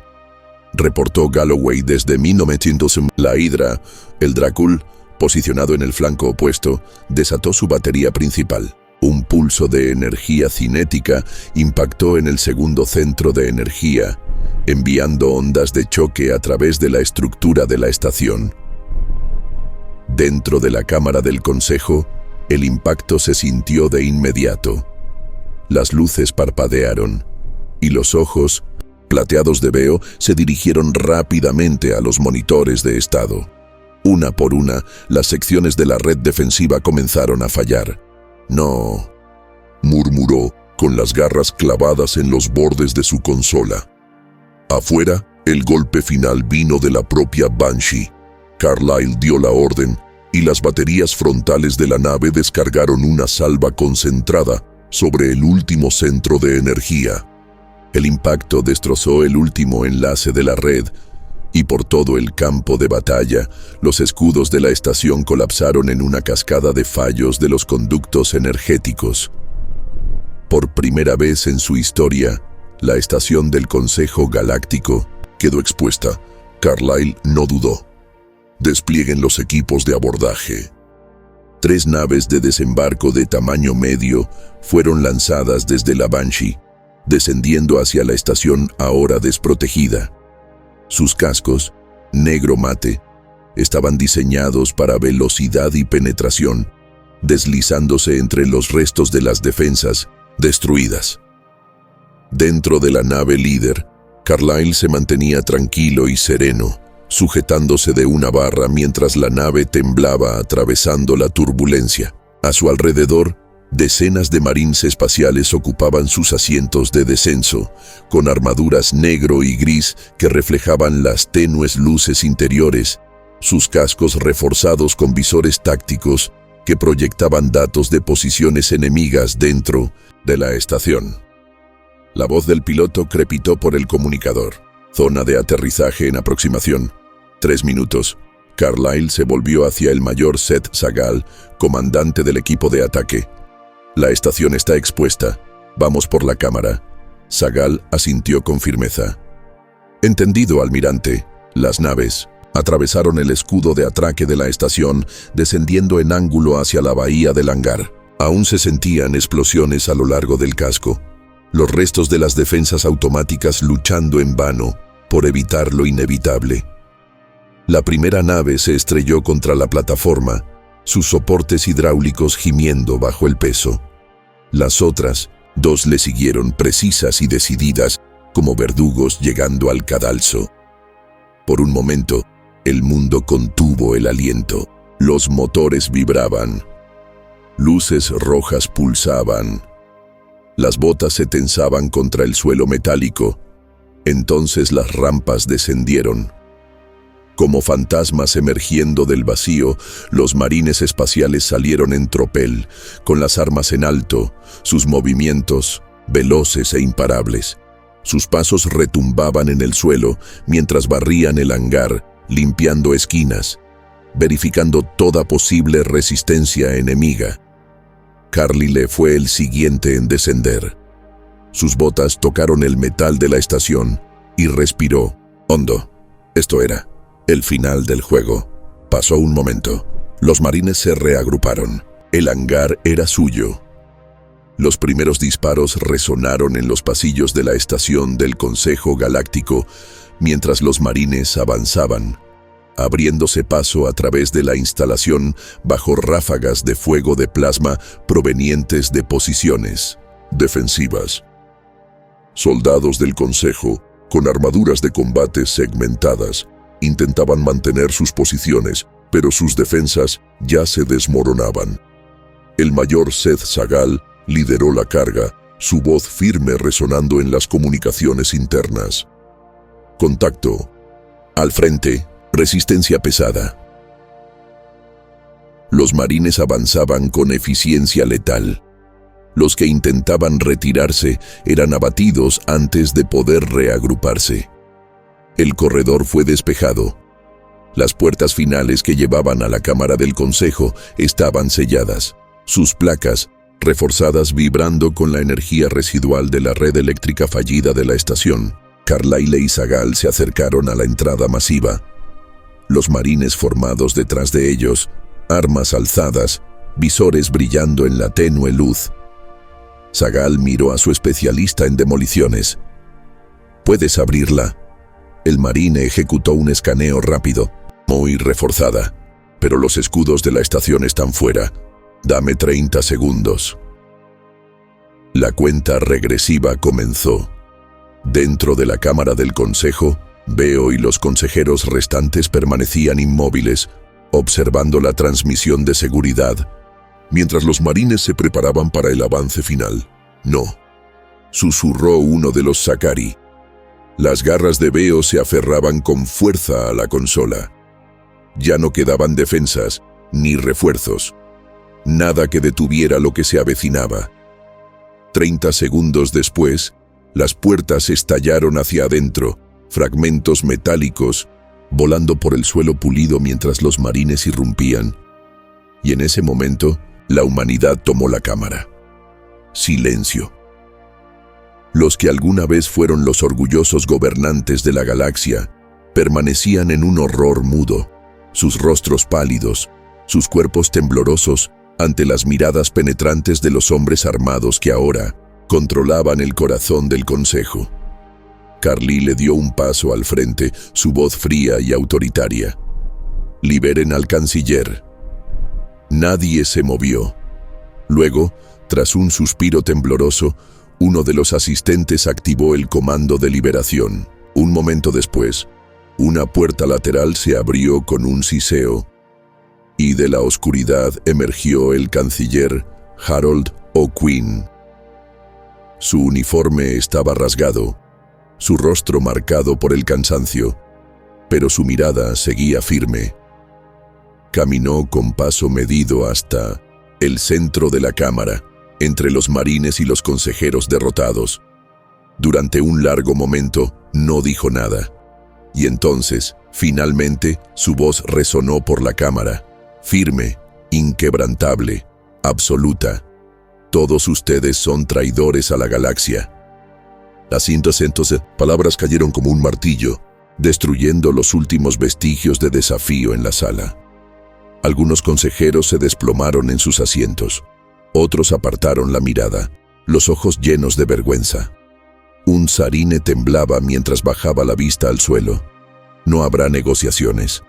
reportó Galloway desde 1900. La Hydra, el Dracul, posicionado en el flanco opuesto, desató su batería principal. Un pulso de energía cinética impactó en el segundo centro de energía, enviando ondas de choque a través de la estructura de la estación. Dentro de la cámara del consejo, el impacto se sintió de inmediato. Las luces parpadearon, y los ojos, plateados de veo, se dirigieron rápidamente a los monitores de estado. Una por una, las secciones de la red defensiva comenzaron a fallar. «No», murmuró, con las garras clavadas en los bordes de su consola. Afuera, el golpe final vino de la propia Banshee. Carlyle dio la orden, y las baterías frontales de la nave descargaron una salva concentrada sobre el último centro de energía. El impacto destrozó el último enlace de la red, y por todo el campo de batalla, los escudos de la estación colapsaron en una cascada de fallos de los conductos energéticos. Por primera vez en su historia, la estación del Consejo Galáctico quedó expuesta. Carlyle no dudó. «Desplieguen los equipos de abordaje». 3 naves de desembarco de tamaño medio fueron lanzadas desde la Banshee, descendiendo hacia la estación ahora desprotegida. Sus cascos, negro mate, estaban diseñados para velocidad y penetración, deslizándose entre los restos de las defensas destruidas. Dentro de la nave líder, Carlyle se mantenía tranquilo y sereno, sujetándose de una barra mientras la nave temblaba atravesando la turbulencia. A su alrededor, decenas de marines espaciales ocupaban sus asientos de descenso, con armaduras negro y gris que reflejaban las tenues luces interiores, sus cascos reforzados con visores tácticos que proyectaban datos de posiciones enemigas dentro de la estación. La voz del piloto crepitó por el comunicador. «Zona de aterrizaje en aproximación. 3 minutos». Carlyle se volvió hacia el mayor Seth Sagal, comandante del equipo de ataque. «La estación está expuesta. Vamos por la cámara». Sagal asintió con firmeza. «Entendido, almirante». Las naves atravesaron el escudo de atraque de la estación, descendiendo en ángulo hacia la bahía del hangar. Aún se sentían explosiones a lo largo del casco. Los restos de las defensas automáticas luchando en vano por evitar lo inevitable. La primera nave se estrelló contra la plataforma, sus soportes hidráulicos gimiendo bajo el peso. Las otras 2 le siguieron precisas y decididas, como verdugos llegando al cadalso. Por un momento, el mundo contuvo el aliento. Los motores vibraban. Luces rojas pulsaban. Las botas se tensaban contra el suelo metálico. Entonces las rampas descendieron. Como fantasmas emergiendo del vacío, los marines espaciales salieron en tropel, con las armas en alto, sus movimientos veloces e imparables. Sus pasos retumbaban en el suelo mientras barrían el hangar, limpiando esquinas, verificando toda posible resistencia enemiga. Carlyle fue el siguiente en descender. Sus botas tocaron el metal de la estación y respiró hondo. Esto era el final del juego. Pasó un momento. Los marines se reagruparon. El hangar era suyo. Los primeros disparos resonaron en los pasillos de la estación del Consejo Galáctico mientras los marines avanzaban, abriéndose paso a través de la instalación bajo ráfagas de fuego de plasma provenientes de posiciones defensivas. Soldados del Consejo, con armaduras de combate segmentadas, intentaban mantener sus posiciones, pero sus defensas ya se desmoronaban. El mayor Seth Sagal lideró la carga, su voz firme resonando en las comunicaciones internas. «Contacto. Al frente. Resistencia pesada». Los marines avanzaban con eficiencia letal. Los que intentaban retirarse eran abatidos antes de poder reagruparse. El corredor fue despejado. Las puertas finales que llevaban a la cámara del consejo estaban selladas, sus placas reforzadas vibrando con la energía residual de la red eléctrica fallida de la estación. Carlyle y Sagal se acercaron a la entrada masiva. Los marines formados detrás de ellos, armas alzadas, visores brillando en la tenue luz. Sagal miró a su especialista en demoliciones. ¿Puedes abrirla? El marine ejecutó un escaneo rápido, muy reforzada. Pero los escudos de la estación están fuera. Dame 30 segundos. La cuenta regresiva comenzó. Dentro de la cámara del consejo, Veo y los consejeros restantes permanecían inmóviles, observando la transmisión de seguridad, mientras los marines se preparaban para el avance final. «No», susurró uno de los Sakari. Las garras de Veo se aferraban con fuerza a la consola. Ya no quedaban defensas ni refuerzos. Nada que detuviera lo que se avecinaba. 30 segundos después, las puertas estallaron hacia adentro, fragmentos metálicos volando por el suelo pulido mientras los marines irrumpían. Y en ese momento, la humanidad tomó la cámara. Silencio. Los que alguna vez fueron los orgullosos gobernantes de la galaxia permanecían en un horror mudo, sus rostros pálidos, sus cuerpos temblorosos ante las miradas penetrantes de los hombres armados que ahora controlaban el corazón del consejo. Carly le dio un paso al frente, su voz fría y autoritaria. «Liberen al canciller». Nadie se movió. Luego, tras un suspiro tembloroso, uno de los asistentes activó el comando de liberación. Un momento después, una puerta lateral se abrió con un siseo, y de la oscuridad emergió el canciller Harold O'Quinn. Su uniforme estaba rasgado, su rostro marcado por el cansancio, pero su mirada seguía firme. Caminó con paso medido hasta el centro de la cámara, entre los marines y los consejeros derrotados. Durante un largo momento no dijo nada, y entonces, finalmente, su voz resonó por la cámara, firme, inquebrantable, absoluta. «Todos ustedes son traidores a la galaxia». Las cientos palabras cayeron como un martillo, destruyendo los últimos vestigios de desafío en la sala. Algunos consejeros se desplomaron en sus asientos. Otros apartaron la mirada, los ojos llenos de vergüenza. Un Sarine temblaba mientras bajaba la vista al suelo. «No habrá negociaciones»,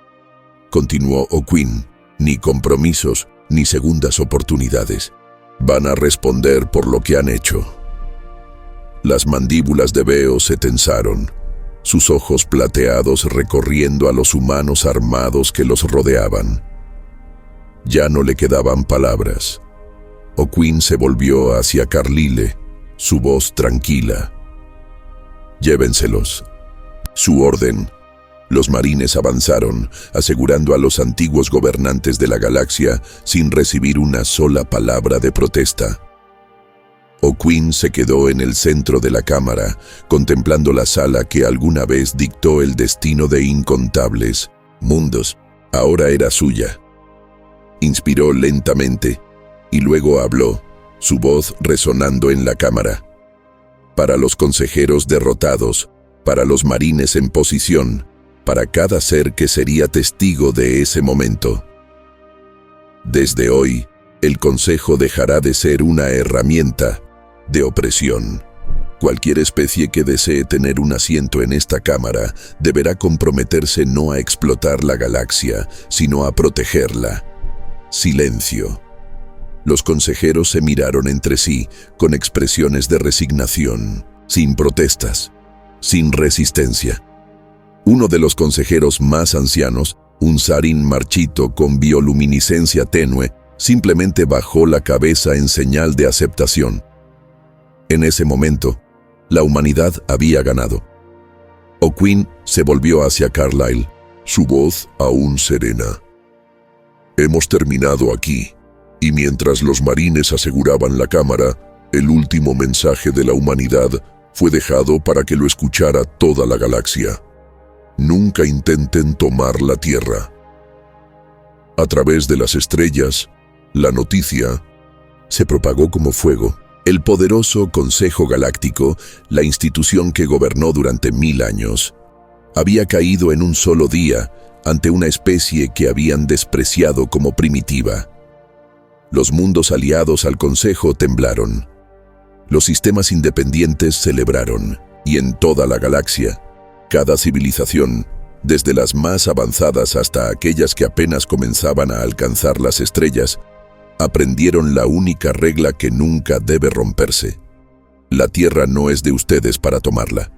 continuó O'Quinn, «ni compromisos, ni segundas oportunidades. Van a responder por lo que han hecho». Las mandíbulas de Veo se tensaron, sus ojos plateados recorriendo a los humanos armados que los rodeaban. Ya no le quedaban palabras. O'Quinn se volvió hacia Carlyle, su voz tranquila. «Llévenselos». Su orden. Los marines avanzaron, asegurando a los antiguos gobernantes de la galaxia sin recibir una sola palabra de protesta. O'Quinn se quedó en el centro de la cámara, contemplando la sala que alguna vez dictó el destino de incontables mundos. Ahora era suya. Inspiró lentamente y luego habló, su voz resonando en la cámara. Para los consejeros derrotados, para los marines en posición, para cada ser que sería testigo de ese momento. Desde hoy, el Consejo dejará de ser una herramienta de opresión. Cualquier especie que desee tener un asiento en esta cámara deberá comprometerse no a explotar la galaxia, sino a protegerla. Silencio. Los consejeros se miraron entre sí con expresiones de resignación, sin protestas, sin resistencia. Uno de los consejeros más ancianos, un Sarin marchito con bioluminiscencia tenue, simplemente bajó la cabeza en señal de aceptación. En ese momento, la humanidad había ganado. O'Quinn se volvió hacia Carlyle, su voz aún serena. «Hemos terminado aquí». Y mientras los marines aseguraban la cámara, el último mensaje de la humanidad fue dejado para que lo escuchara toda la galaxia. Nunca intenten tomar la Tierra. A través de las estrellas, la noticia se propagó como fuego. El poderoso Consejo Galáctico, la institución que gobernó durante 1000 años, había caído en un solo día ante una especie que habían despreciado como primitiva. Los mundos aliados al Consejo temblaron. Los sistemas independientes celebraron. Y en toda la galaxia, cada civilización, desde las más avanzadas hasta aquellas que apenas comenzaban a alcanzar las estrellas, aprendieron la única regla que nunca debe romperse. La Tierra no es de ustedes para tomarla.